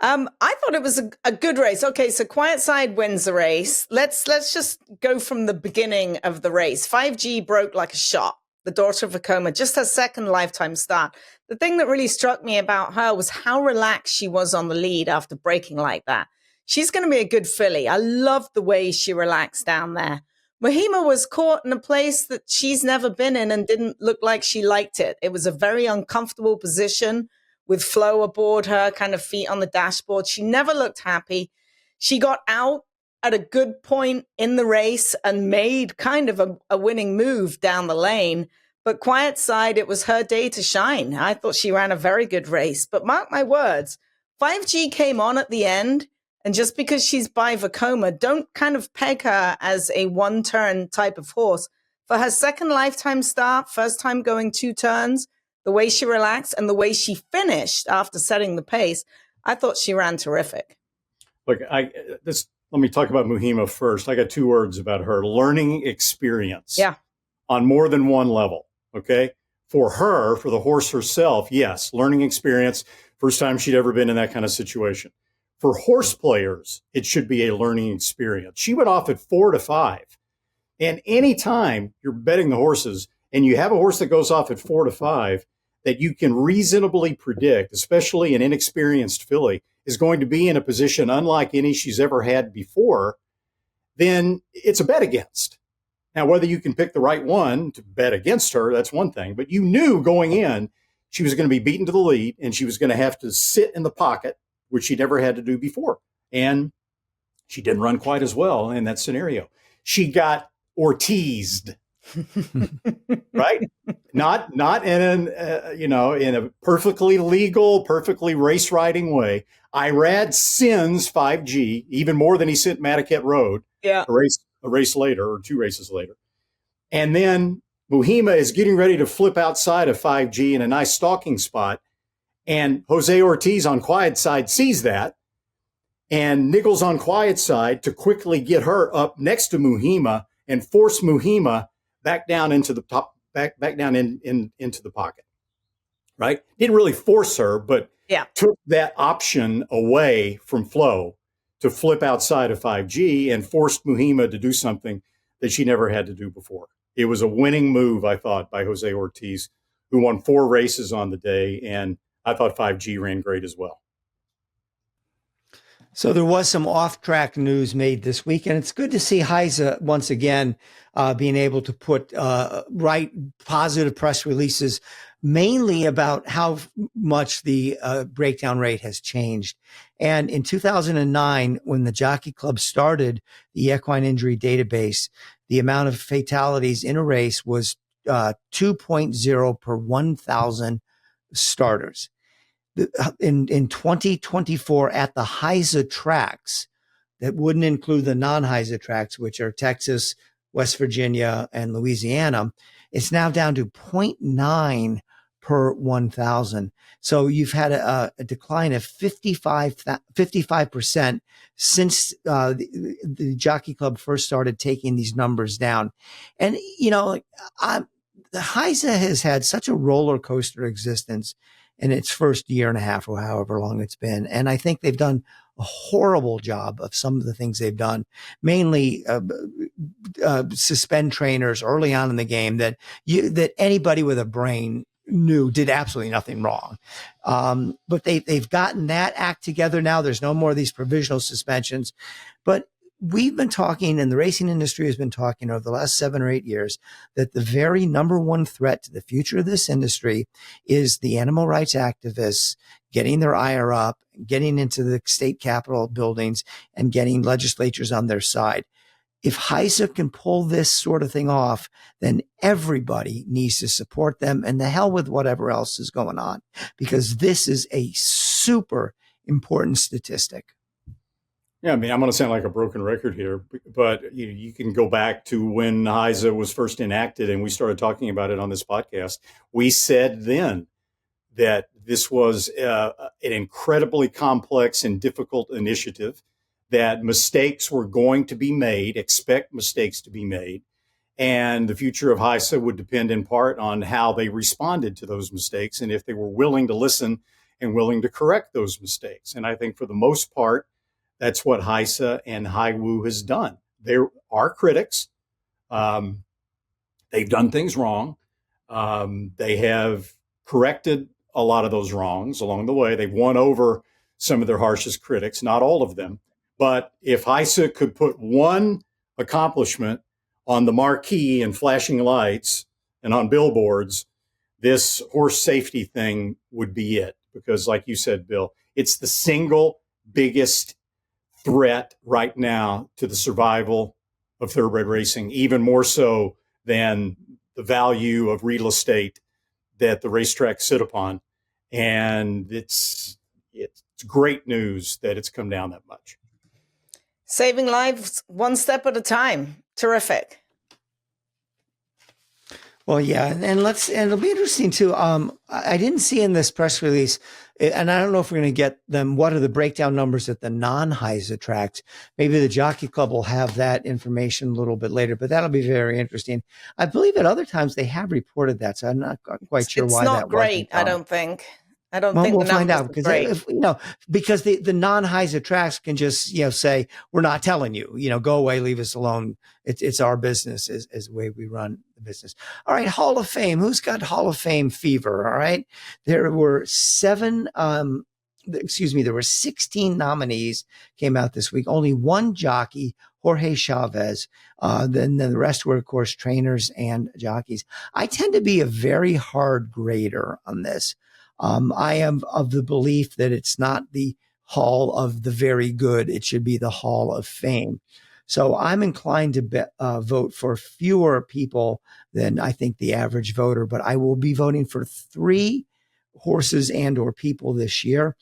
I thought it was a good race. Okay, so Quiet Side wins the race. Let's just go from the beginning of the race. 5G broke like a shot. The daughter of Vekoma, just her second lifetime start. The thing that really struck me about her was how relaxed she was on the lead after breaking like that. She's going to be a good filly. I loved the way she relaxed down there. Muhima was caught in a place that she's never been in and didn't look like she liked it. It was a very uncomfortable position with Flo aboard her, kind of feet on the dashboard. She never looked happy. She got out at a good point in the race and made kind of a winning move down the lane. But Quiet Side, it was her day to shine. I thought she ran a very good race. But mark my words, 5G came on at the end. And just because she's by Vekoma, don't kind of peg her as a one-turn type of horse. For her second lifetime start, first time going 2 turns, the way she relaxed and the way she finished after setting the pace, I thought she ran terrific. Look, let me talk about Muhima first. I got 2 words about her: learning experience. Yeah. On more than one level. Okay. For her, for the horse herself, yes, learning experience. First time she'd ever been in that kind of situation. For horse players, it should be a learning experience. She went off at 4-5. And anytime you're betting the horses and you have a horse that goes off at 4-5 that you can reasonably predict, especially an inexperienced filly, is going to be in a position unlike any she's ever had before, then it's a bet against. Now, whether you can pick the right one to bet against her, that's one thing. But you knew going in she was going to be beaten to the lead and she was going to have to sit in the pocket, which she never had to do before. And she didn't run quite as well in that scenario. She got Ortized, right? Not in in a perfectly legal, perfectly race riding way. Irad sins 5G even more than he sent Madaket Road. Yeah, a race later or 2 races later, and then Muhima is getting ready to flip outside of 5G in a nice stalking spot, and Jose Ortiz on Quiet Side sees that and niggles on Quiet Side to quickly get her up next to Muhima and force Muhima back down into the top, back down into the pocket. Right? Didn't really force her, but took that option away from Flo to flip outside of 5G and forced Muhima to do something that she never had to do before. It was a winning move, I thought, by Jose Ortiz, who won 4 races on the day, and I thought 5G ran great as well. So there was some off-track news made this week, and it's good to see Heise once again being able to put write positive press releases, mainly about how much the breakdown rate has changed. And in 2009, when the Jockey Club started the equine injury database, the amount of fatalities in a race was 2.0 per 1,000 starters. In 2024 at the Heise tracks, that wouldn't include the non-Heise tracks, which are Texas, West Virginia, and Louisiana, it's now down to 0.9 per 1,000. So you've had a decline of 55% since the Jockey Club first started taking these numbers down. And, the Heise has had such a roller coaster existence in its first year and a half or however long it's been. And I think they've done a horrible job of some of the things they've done, mainly suspend trainers early on in the game that anybody with a brain did absolutely nothing wrong. But they've gotten that act together now. There's no more of these provisional suspensions. But we've been talking, and the racing industry has been talking over the last 7 or 8 years, that the very number one threat to the future of this industry is the animal rights activists getting their ire up, getting into the state capitol buildings, and getting legislatures on their side. If HISA can pull this sort of thing off, then everybody needs to support them, and the hell with whatever else is going on, because this is a super important statistic. Yeah, I mean, I'm going to sound like a broken record here, but you can go back to when HISA was first enacted and we started talking about it on this podcast. We said then that this was an incredibly complex and difficult initiative, that mistakes were going to be made, expect mistakes to be made, and the future of HISA would depend in part on how they responded to those mistakes and if they were willing to listen and willing to correct those mistakes. And I think for the most part, that's what HISA and HIWU has done. There are critics. They've done things wrong. They have corrected a lot of those wrongs along the way. They've won over some of their harshest critics, not all of them. But if HISA could put one accomplishment on the marquee and flashing lights and on billboards, this horse safety thing would be it. Because like you said, Bill, it's the single biggest threat right now to the survival of thoroughbred racing, even more so than the value of real estate that the racetracks sit upon. And it's great news that it's come down that much. Saving lives one step at a time. Terrific. Well, yeah, and it'll be interesting too. I didn't see in this press release, and I don't know if we're going to get them, what are the breakdown numbers at the non-HISA tracks. Maybe the Jockey Club will have that information a little bit later, but that'll be very interesting. I believe at other times they have reported that, so I'm not quite sure why that wasn't. It's not great, I don't think. I don't think we'll the find out, numbers because are great. because the non-HISA tracks can just say, we're not telling you, go away, leave us alone. It's our business, is the way we run the business. All right, Hall of Fame. Who's got Hall of Fame fever? All right, there were 16 nominees came out this week. Only one jockey, Jorge Chavez. Then the rest were, of course, trainers and jockeys. I tend to be a very hard grader on this. I am of the belief that it's not the Hall of the Very Good. It should be the Hall of Fame. So I'm inclined to vote for fewer people than I think the average voter, but I will be voting for 3 horses and or people this year.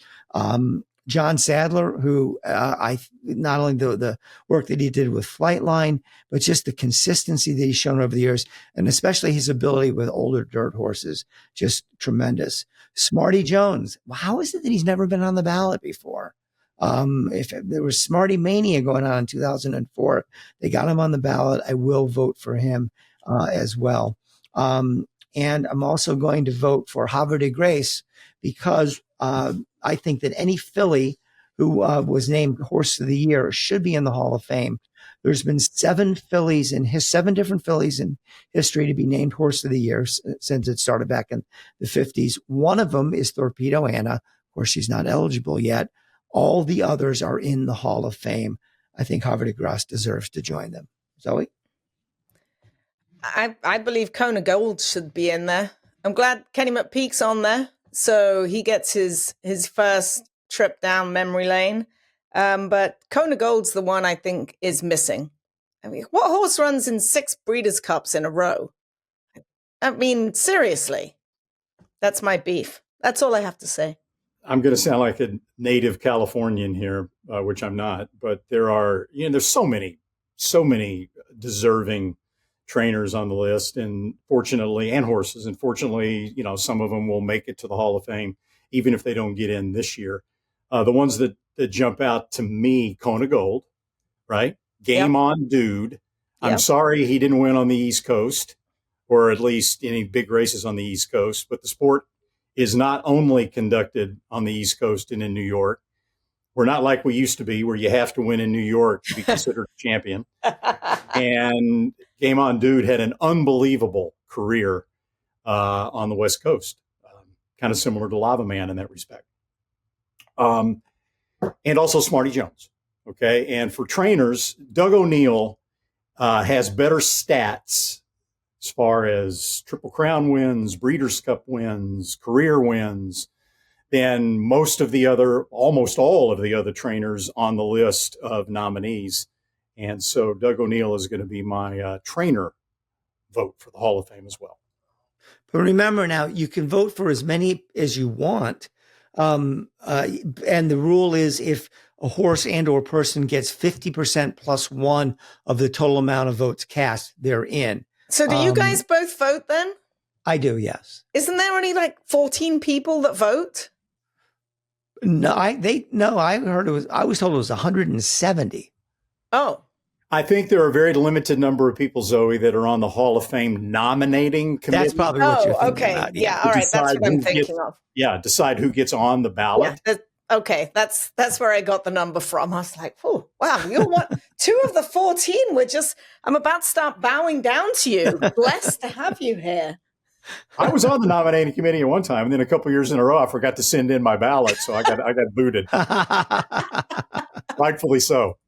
John Sadler, who I not only the work that he did with Flightline, but just the consistency that he's shown over the years, and especially his ability with older dirt horses, just tremendous. Smarty Jones, how is it that he's never been on the ballot before? If there was Smarty Mania going on in 2004, they got him on the ballot. I will vote for him as well. And I'm also going to vote for Havre de Grace, because I think that any filly who was named Horse of the Year should be in the Hall of Fame. There's been 7 different fillies in history to be named Horse of the Year since it started back in the 50s. One of them is Torpedo Anna. Of course, she's not eligible yet. All the others are in the Hall of Fame. I think Havre de Grace deserves to join them. Zoe? I believe Kona Gold should be in there. I'm glad Kenny McPeak's on there, so he gets his first trip down memory lane. But Kona Gold's the one I think is missing. I mean, what horse runs in 6 Breeders' Cups in a row? I mean, seriously, that's my beef. That's all I have to say. I'm going to sound like a native Californian here, which I'm not, but there's so many deserving trainers on the list, and horses. And fortunately, some of them will make it to the Hall of Fame, even if they don't get in this year. The ones that jump out to me, Kona Gold, right? Game On Dude. I'm sorry he didn't win on the East Coast, or at least any big races on the East Coast, but the sport is not only conducted on the East Coast and in New York. We're not like we used to be, where you have to win in New York to be considered a champion. And Game On Dude had an unbelievable career on the West Coast, kind of similar to Lava Man in that respect. And also Smarty Jones. Okay. And for trainers, Doug O'Neill has better stats as far as Triple Crown wins, Breeders' Cup wins, career wins than almost all of the other trainers on the list of nominees. And so Doug O'Neill is going to be my trainer vote for the Hall of Fame as well. But remember now, you can vote for as many as you want. And the rule is if a horse and or person gets 50% plus one of the total amount of votes cast, they're in. So do you guys both vote then? I do, yes. Isn't there only like 14 people that vote? No, I was told it was 170. Oh. I think there are a very limited number of people, Zoe, that are on the Hall of Fame nominating committee. That's probably what you're thinking okay. about. Yeah, all right. That's what I'm thinking of. Yeah, decide who gets on the ballot. Yeah, okay, that's where I got the number from. I was like, oh, wow, you're one, 2 of the 14 I'm about to start bowing down to you. Blessed to have you here. I was on the nominating committee at one time, and then a couple years in a row, I forgot to send in my ballot, so I got booted. Rightfully so.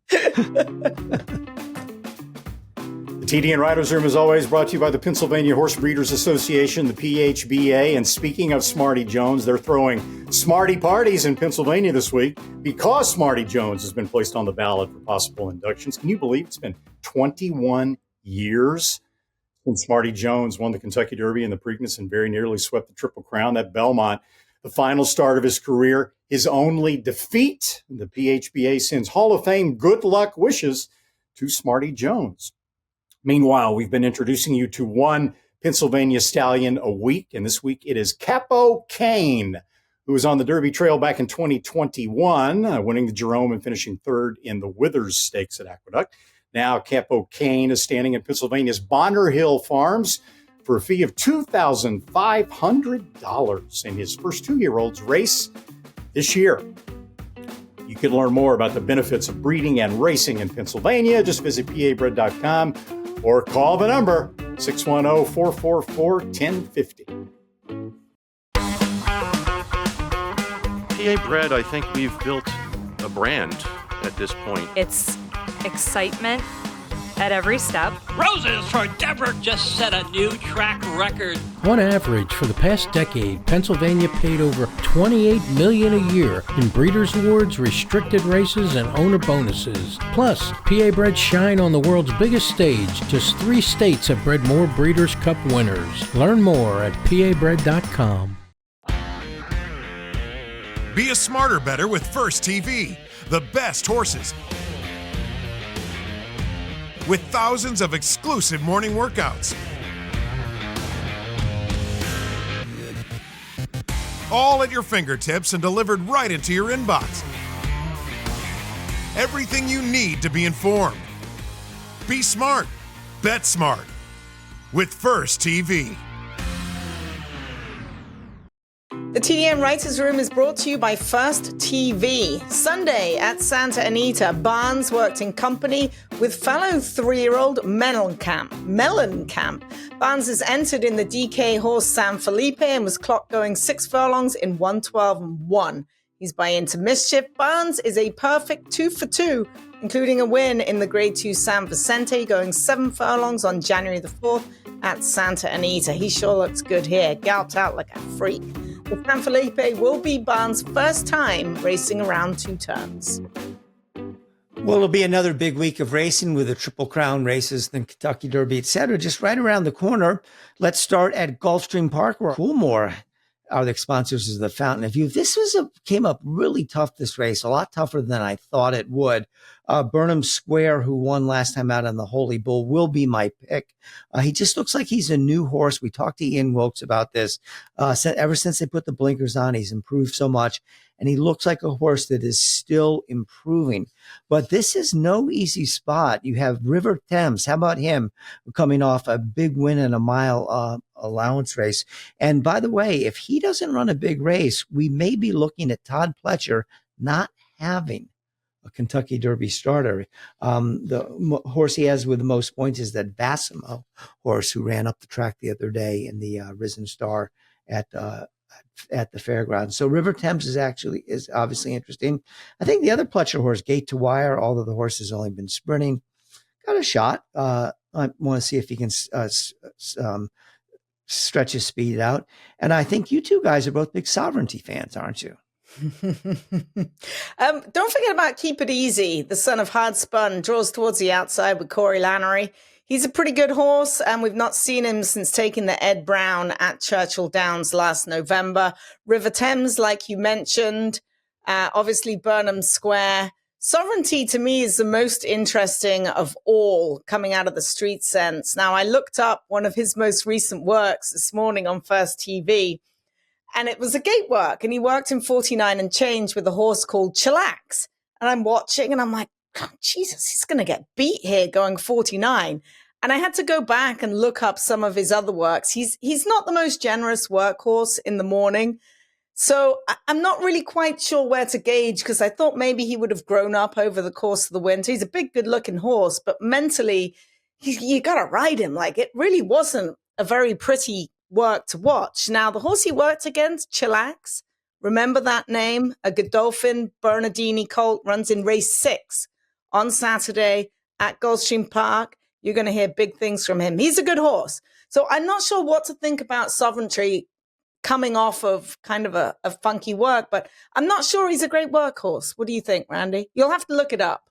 The TDN Writers Room is always brought to you by the Pennsylvania Horse Breeders Association, the PHBA. And speaking of Smarty Jones, they're throwing Smarty parties in Pennsylvania this week because Smarty Jones has been placed on the ballot for possible inductions. Can you believe it's been 21 years since Smarty Jones won the Kentucky Derby and the Preakness and very nearly swept the Triple Crown? That Belmont, the final start of his career, his only defeat. The PHBA sends Hall of Fame good luck wishes to Smarty Jones. Meanwhile, we've been introducing you to one Pennsylvania stallion a week, and this week it is Capo Kane, who was on the Derby Trail back in 2021, winning the Jerome and finishing third in the Withers Stakes at Aqueduct. Now Capo Kane is standing in Pennsylvania's Bonner Hill Farms for a fee of $2,500 in his first 2-year-old's race this year. You can learn more about the benefits of breeding and racing in Pennsylvania. Just visit PABred.com or call the number 610-444-1050. PA Bred, I think we've built a brand at this point. It's excitement at every step. Roses for Deborah just set a new track record. On average, for the past decade, Pennsylvania paid over $28 million a year in Breeders' Awards, restricted races, and owner bonuses. Plus, PA Bred shine on the world's biggest stage. Just 3 states have bred more Breeders' Cup winners. Learn more at PABred.com. Be a smarter better with First TV. The best horses, with thousands of exclusive morning workouts. All at your fingertips and delivered right into your inbox. Everything you need to be informed. Be smart. Bet smart. With First TV. The TDN Writers Room is brought to you by First TV. Sunday at Santa Anita, Barnes worked in company with fellow 3-year-old Mellencamp. Barnes is entered in the DK horse San Felipe and was clocked going 6 furlongs in 1:12.1. He's by Into Mischief. Barnes is a perfect 2 for 2, including a win in the Grade 2 San Vicente, going 7 furlongs on January the 4th at Santa Anita. He sure looks good here, galloped out like a freak. The San Felipe will be Barnes' first time racing around 2 turns. Well, it'll be another big week of racing with the Triple Crown races, the Kentucky Derby, etc. Just right around the corner. Let's start at Gulfstream Park, where Coolmore are the sponsors of the Fountain of Youth. This came up really tough, this race, a lot tougher than I thought it would. Burnham Square, who won last time out on the Holy Bull, will be my pick. He just looks like he's a new horse. We talked to Ian Wilkes about this. Ever since they put the blinkers on, he's improved so much. And he looks like a horse that is still improving. But this is no easy spot. You have River Thames. How about him coming off a big win in a mile allowance race? And by the way, if he doesn't run a big race, we may be looking at Todd Pletcher not having a Kentucky Derby starter. The horse he has with the most points is that Bassimo horse who ran up the track the other day in the Risen Star at the fairgrounds. So River Thames is obviously interesting. I think the other Pletcher horse, Gate to Wire, although the horse has only been sprinting, got a shot. I want to see if he can stretch his speed out. And I think you two guys are both big Sovereignty fans, aren't you? Don't forget about Keep It Easy, the son of Hard Spun, draws towards the outside with Corey Lannery. He's a pretty good horse, and we've not seen him since taking the Ed Brown at Churchill Downs last November. River Thames, like you mentioned, obviously Burnham Square. Sovereignty, to me, is the most interesting of all coming out of the Street Sense. Now, I looked up one of his most recent works this morning on First TV, and it was a gate work, and he worked in 49 and change with a horse called Chillax. And I'm watching, and I'm like, oh, Jesus, he's going to get beat here going 49. And I had to go back and look up some of his other works. He's not the most generous workhorse in the morning. So I'm not really quite sure where to gauge, because I thought maybe he would have grown up over the course of the winter. He's a big, good-looking horse, but mentally, you got to ride him. Like, it really wasn't a very pretty work to watch. Now, the horse he worked against, Chillax, remember that name? A Godolphin Bernardini colt, runs in race 6 on Saturday at Gulfstream Park. You're going to hear big things from him. He's a good horse. So I'm not sure what to think about Sovereignty coming off of kind of a funky work, but I'm not sure he's a great workhorse. What do you think, Randy? You'll have to look it up.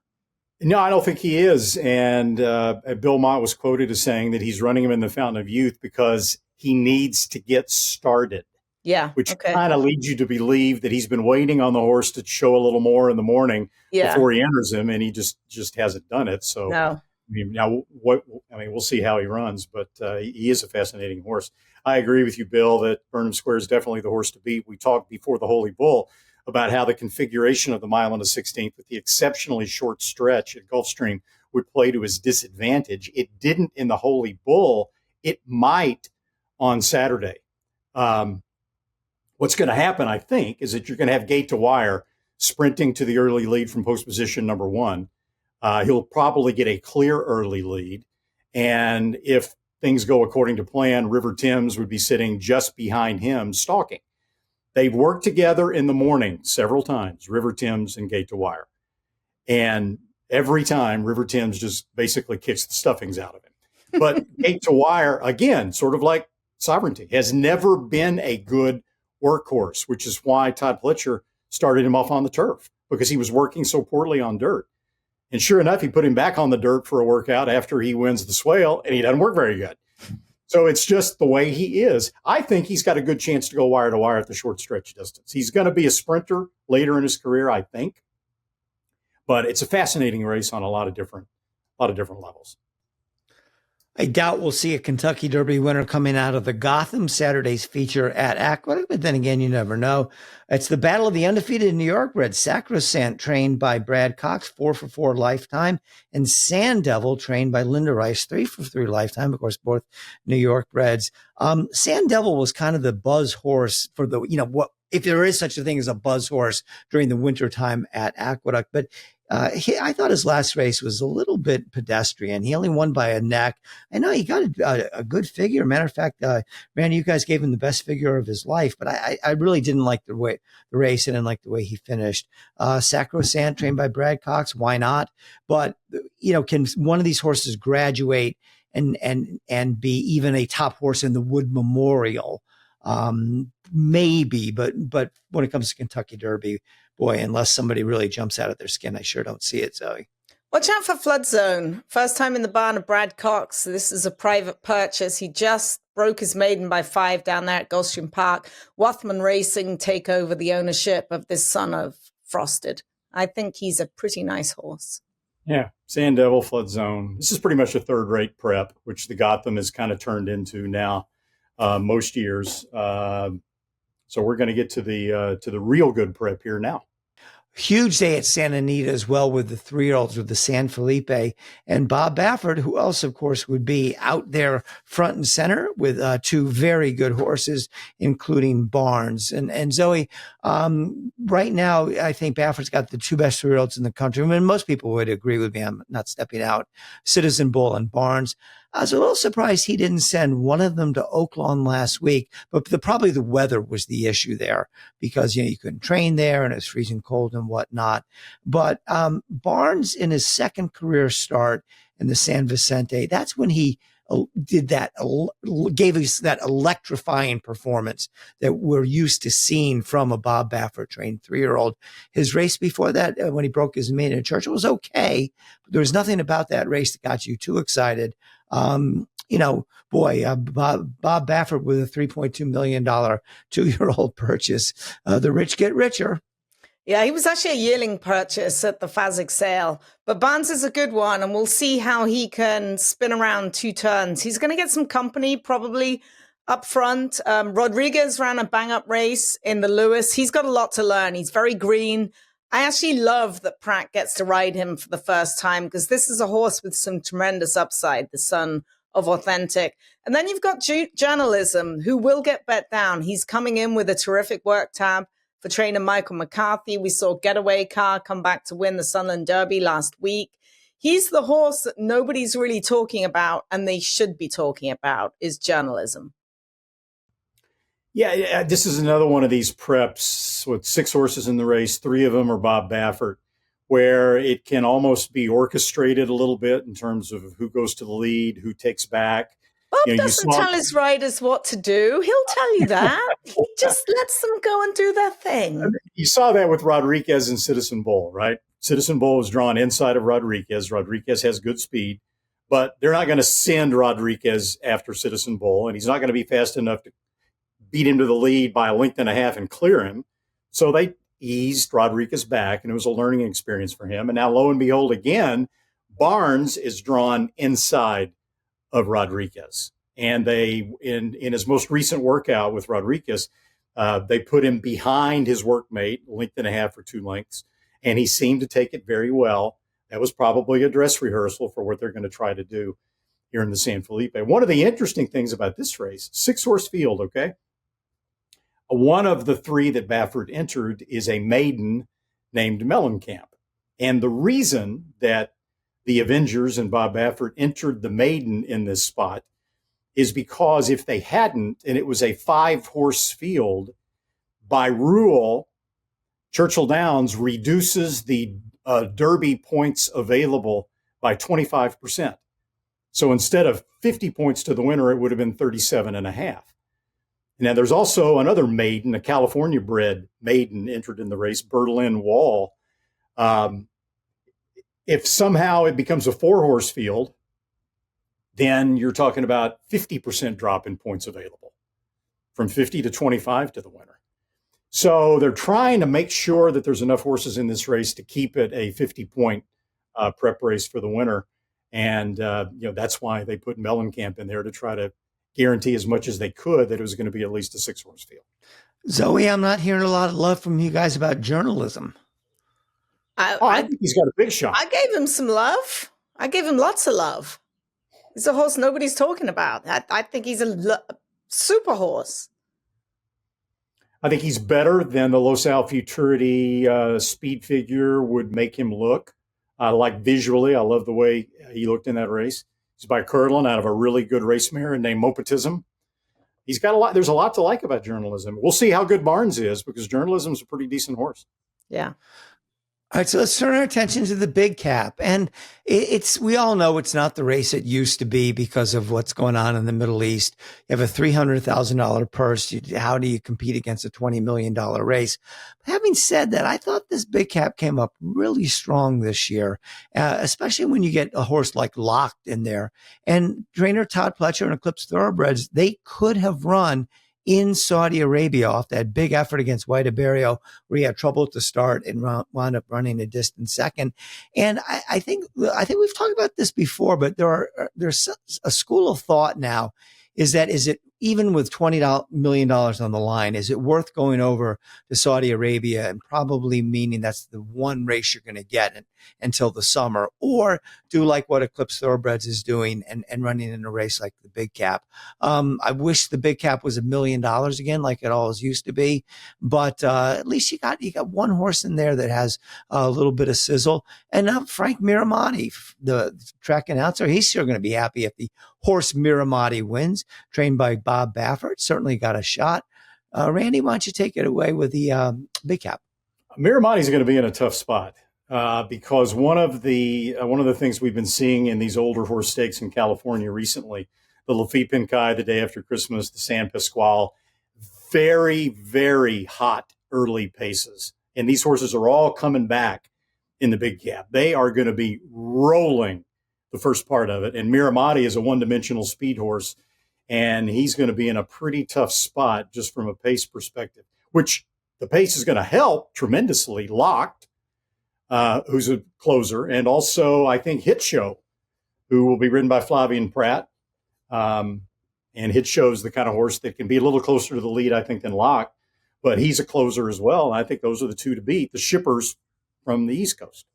No, I don't think he is. And Bill Mott was quoted as saying that he's running him in the Fountain of Youth because he needs to get started. Yeah. Which kind of leads you to believe that he's been waiting on the horse to show a little more in the morning before he enters him, and he just hasn't done it. So no. We'll see how he runs, but he is a fascinating horse. I agree with you, Bill, that Burnham Square is definitely the horse to beat. We talked before the Holy Bull about how the configuration of the mile and a 16th with the exceptionally short stretch at Gulfstream would play to his disadvantage. It didn't in the Holy Bull. It might on Saturday. What's going to happen, I think, is that you're going to have Gate to Wire sprinting to the early lead from post position number 1. He'll probably get a clear early lead. And if things go according to plan, River Thames would be sitting just behind him, stalking. They've worked together in the morning several times, River Thames and Gate to Wire. And every time, River Thames just basically kicks the stuffings out of him. But Gate to Wire, again, sort of like Sovereignty, has never been a good workhorse, which is why Todd Pletcher started him off on the turf, because he was working so poorly on dirt. And sure enough, he put him back on the dirt for a workout after he wins the Swale, and he doesn't work very good. So it's just the way he is. I think he's got a good chance to go wire to wire at the short stretch distance. He's going to be a sprinter later in his career, I think. But it's a fascinating race on a lot of different levels. I doubt we'll see a Kentucky Derby winner coming out of the Gotham Saturday's feature at Aqueduct, but then again, you never know. It's the battle of the undefeated New York bred Sacrosanct, trained by Brad Cox, 4-for-4 lifetime, and Sand Devil, trained by Linda Rice, 3-for-3 lifetime. Of course, both New York breds. Sand Devil was kind of the buzz horse for the, what if there is such a thing as a buzz horse during the wintertime at Aqueduct, but I thought his last race was a little bit pedestrian. He only won by a neck. I know he got a good figure. Matter of fact, Randy, you guys gave him the best figure of his life, but I really didn't like the race and didn't like the way he finished. Sacrosanct, trained by Brad Cox, why not? But can one of these horses graduate and be even a top horse in the Wood Memorial? Maybe, but when it comes to Kentucky Derby, boy, unless somebody really jumps out of their skin, I sure don't see it, Zoe. Watch out for Flood Zone. First time in the barn of Brad Cox. This is a private purchase. He just broke his maiden by 5 down there at Gulfstream Park. Wathman Racing take over the ownership of this son of Frosted. I think he's a pretty nice horse. Yeah, Sand Devil, Flood Zone. This is pretty much a third-rate prep, which the Gotham has kind of turned into now most years. So we're going to get to the real good prep here now. Huge day at Santa Anita as well with the 3-year-olds with the San Felipe and Bob Baffert, who else, of course, would be out there front and center with 2 very good horses, including Barnes. And Zoe, right now, I think Baffert's got the 2 best 3-year-olds in the country. I mean, most people would agree with me. I'm not stepping out. Citizen Bull and Barnes. I was a little surprised he didn't send one of them to Oaklawn last week, but probably the weather was the issue there because, you couldn't train there and it's freezing cold and whatnot. But Barnes, in his second career start in the San Vicente, that's when he did that, gave us that electrifying performance that we're used to seeing from a Bob Baffert trained 3-year-old. His race before that, when he broke his maiden at Churchill, was okay, but there was nothing about that race that got you too excited. Bob Baffert with a $3.2 million 2-year-old purchase. The rich get richer. Yeah, he was actually a yearling purchase at the Fazig sale. But Barnes is a good one, and we'll see how he can spin around 2 turns. He's going to get some company probably up front. Rodriguez ran a bang-up race in the Lewis. He's got a lot to learn. He's very green. I actually love that Pratt gets to ride him for the first time because this is a horse with some tremendous upside, the son of Authentic. And then you've got Journalism, who will get bet down. He's coming in with a terrific work tab for trainer Michael McCarthy. We saw Getaway Car come back to win the Sunland Derby last week. He's the horse that nobody's really talking about, and they should be talking about, is Journalism. Yeah, this is another one of these preps with 6 horses in the race. 3 of them are Bob Baffert, where it can almost be orchestrated a little bit in terms of who goes to the lead, who takes back. Bob doesn't tell his riders what to do. He'll tell you that. He just lets them go and do their thing. You saw that with Rodriguez and Citizen Bull, right? Citizen Bull was drawn inside of Rodriguez. Rodriguez has good speed, but they're not going to send Rodriguez after Citizen Bull, and he's not going to be fast enough to beat him to the lead by a length and a half and clear him. So they eased Rodriguez back, and it was a learning experience for him. And now, lo and behold, again, Barnes is drawn inside of Rodriguez. And they, in his most recent workout with Rodriguez, they put him behind his workmate, a length and a half or 2 lengths, and he seemed to take it very well. That was probably a dress rehearsal for what they're going to try to do here in the San Felipe. One of the interesting things about this race, 6-horse field, okay? One of the 3 that Baffert entered is a maiden named Mellencamp. And the reason that the Avengers and Bob Baffert entered the maiden in this spot is because if they hadn't, and it was a 5-horse field, by rule, Churchill Downs reduces the Derby points available by 25%. So instead of 50 points to the winner, it would have been 37.5. Now, there's also another maiden, a California-bred maiden entered in the race, Berlin Wall. If somehow it becomes a 4-horse field, then you're talking about 50% drop in points available, from 50 to 25 to the winner. So they're trying to make sure that there's enough horses in this race to keep it a 50-point prep race for the winner. And that's why they put Mellencamp in there to try to guarantee as much as they could that it was going to be at least a 6-horse field. Zoe, I'm not hearing a lot of love from you guys about Journalism. I think he's got a big shot. I gave him some love. I gave him lots of love. He's a horse nobody's talking about. I think he's a super horse. I think he's better than the Los Al Futurity speed figure would make him look. Like visually, I love the way he looked in that race. He's by Curdlin out of a really good race mare named Mopatism. He's got a lot. There's a lot to like about Journalism. We'll see how good Barnes is because Journalism's a pretty decent horse. Yeah. All right, so let's turn our attention to the big cap. And we all know it's not the race it used to be because of what's going on in the Middle East. You have a $300,000 purse. How do you compete against a $20 million race? Having said that, I thought this big cap came up really strong this year, especially when you get a horse like Locked in there. And trainer Todd Pletcher and Eclipse Thoroughbreds, they could have run in Saudi Arabia off that big effort against White Iberio, where he had trouble at the start and wound up running a distant second. And I think we've talked about this before, but there's a school of thought now is even with $20 million on the line, is it worth going over to Saudi Arabia and probably meaning that's the one race you're going to get until the summer, or do like what Eclipse Thoroughbreds is doing and running in a race like the Big Cap? I wish the Big Cap was $1 million again, like it always used to be, but at least you got one horse in there that has a little bit of sizzle. And Frank Miramati, the track announcer, he's sure going to be happy if the horse Miramati wins, trained by Bob Baffert. Certainly got a shot. Randy, why don't you take it away with the Big Cap? Miramati's going to be in a tough spot because one of the things we've been seeing in these older horse stakes in California recently, the Lafitte Pinkai, the day after Christmas, the San Pasquale, very, very hot early paces. And these horses are all coming back in the Big Cap. They are going to be rolling the first part of it. And Miramati is a one-dimensional speed horse, and he's going to be in a pretty tough spot just from a pace perspective, which the pace is going to help tremendously. Locked, who's a closer, and also I think Hit Show, who will be ridden by Flavian Pratt. And Hit Show's the kind of horse that can be a little closer to the lead, I think, than Locked, but he's a closer as well. And I think those are the two to beat, the shippers from the East Coast.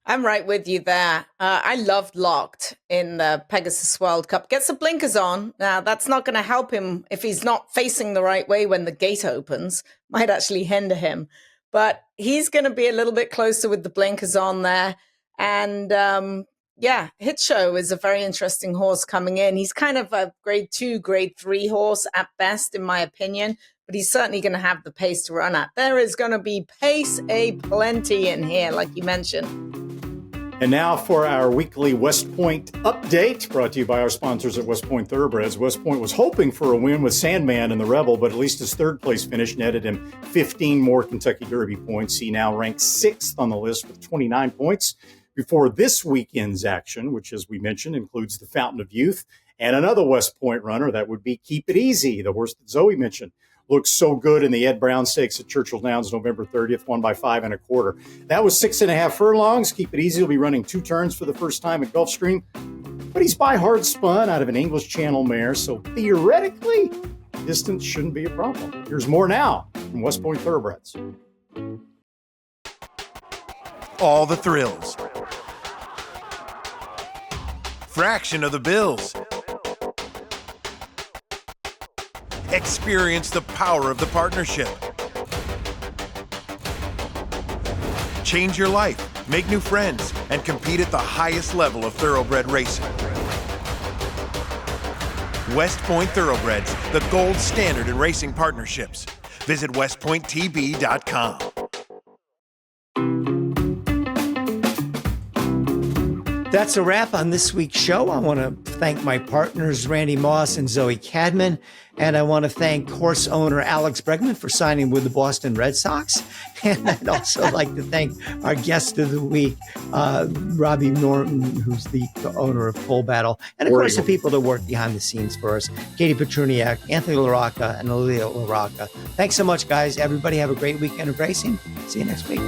I'm right with you there. I loved Locked in the Pegasus World Cup. Gets the blinkers on. Now, that's not going to help him if he's not facing the right way when the gate opens. Might actually hinder him. But he's going to be a little bit closer with the blinkers on there. And, Hit Show is a very interesting horse coming in. He's kind of a grade 2, grade 3 horse at best, in my opinion. But he's certainly going to have the pace to run at. There is going to be pace plenty in here, like you mentioned. And now for our weekly West Point update, brought to you by our sponsors at West Point Thoroughbreds. West Point was hoping for a win with Sandman in the Rebel, but at least his third place finish netted him 15 more Kentucky Derby points. He now ranks 6th on the list with 29 points before this weekend's action, which, as we mentioned, includes the Fountain of Youth and another West Point runner. That would be Keep It Easy, the horse that Zoe mentioned. Looks so good in the Ed Brown Stakes at Churchill Downs, November 30th, won by 5 1/4. That was 6.5 furlongs. Keep It Easy will be running 2 turns for the first time at Gulfstream, but he's by hard spun out of an English Channel mare, so theoretically, distance shouldn't be a problem. Here's more now from West Point Thoroughbreds. All the thrills. Fraction of the bills. Experience the power of the partnership. Change your life, make new friends, and compete at the highest level of thoroughbred racing. West Point Thoroughbreds, the gold standard in racing partnerships. Visit westpointtb.com. That's a wrap on this week's show. I want to thank my partners, Randy Moss and Zoe Cadman. And I want to thank horse owner Alex Bregman for signing with the Boston Red Sox. And I'd also like to thank our guest of the week, Robbie Norman, who's the owner of Full Battle. And of course, the people that work behind the scenes for us, Katie Petruniak, Anthony LaRocca, and Aaliyah LaRocca. Thanks so much, guys. Everybody have a great weekend of racing. See you next week.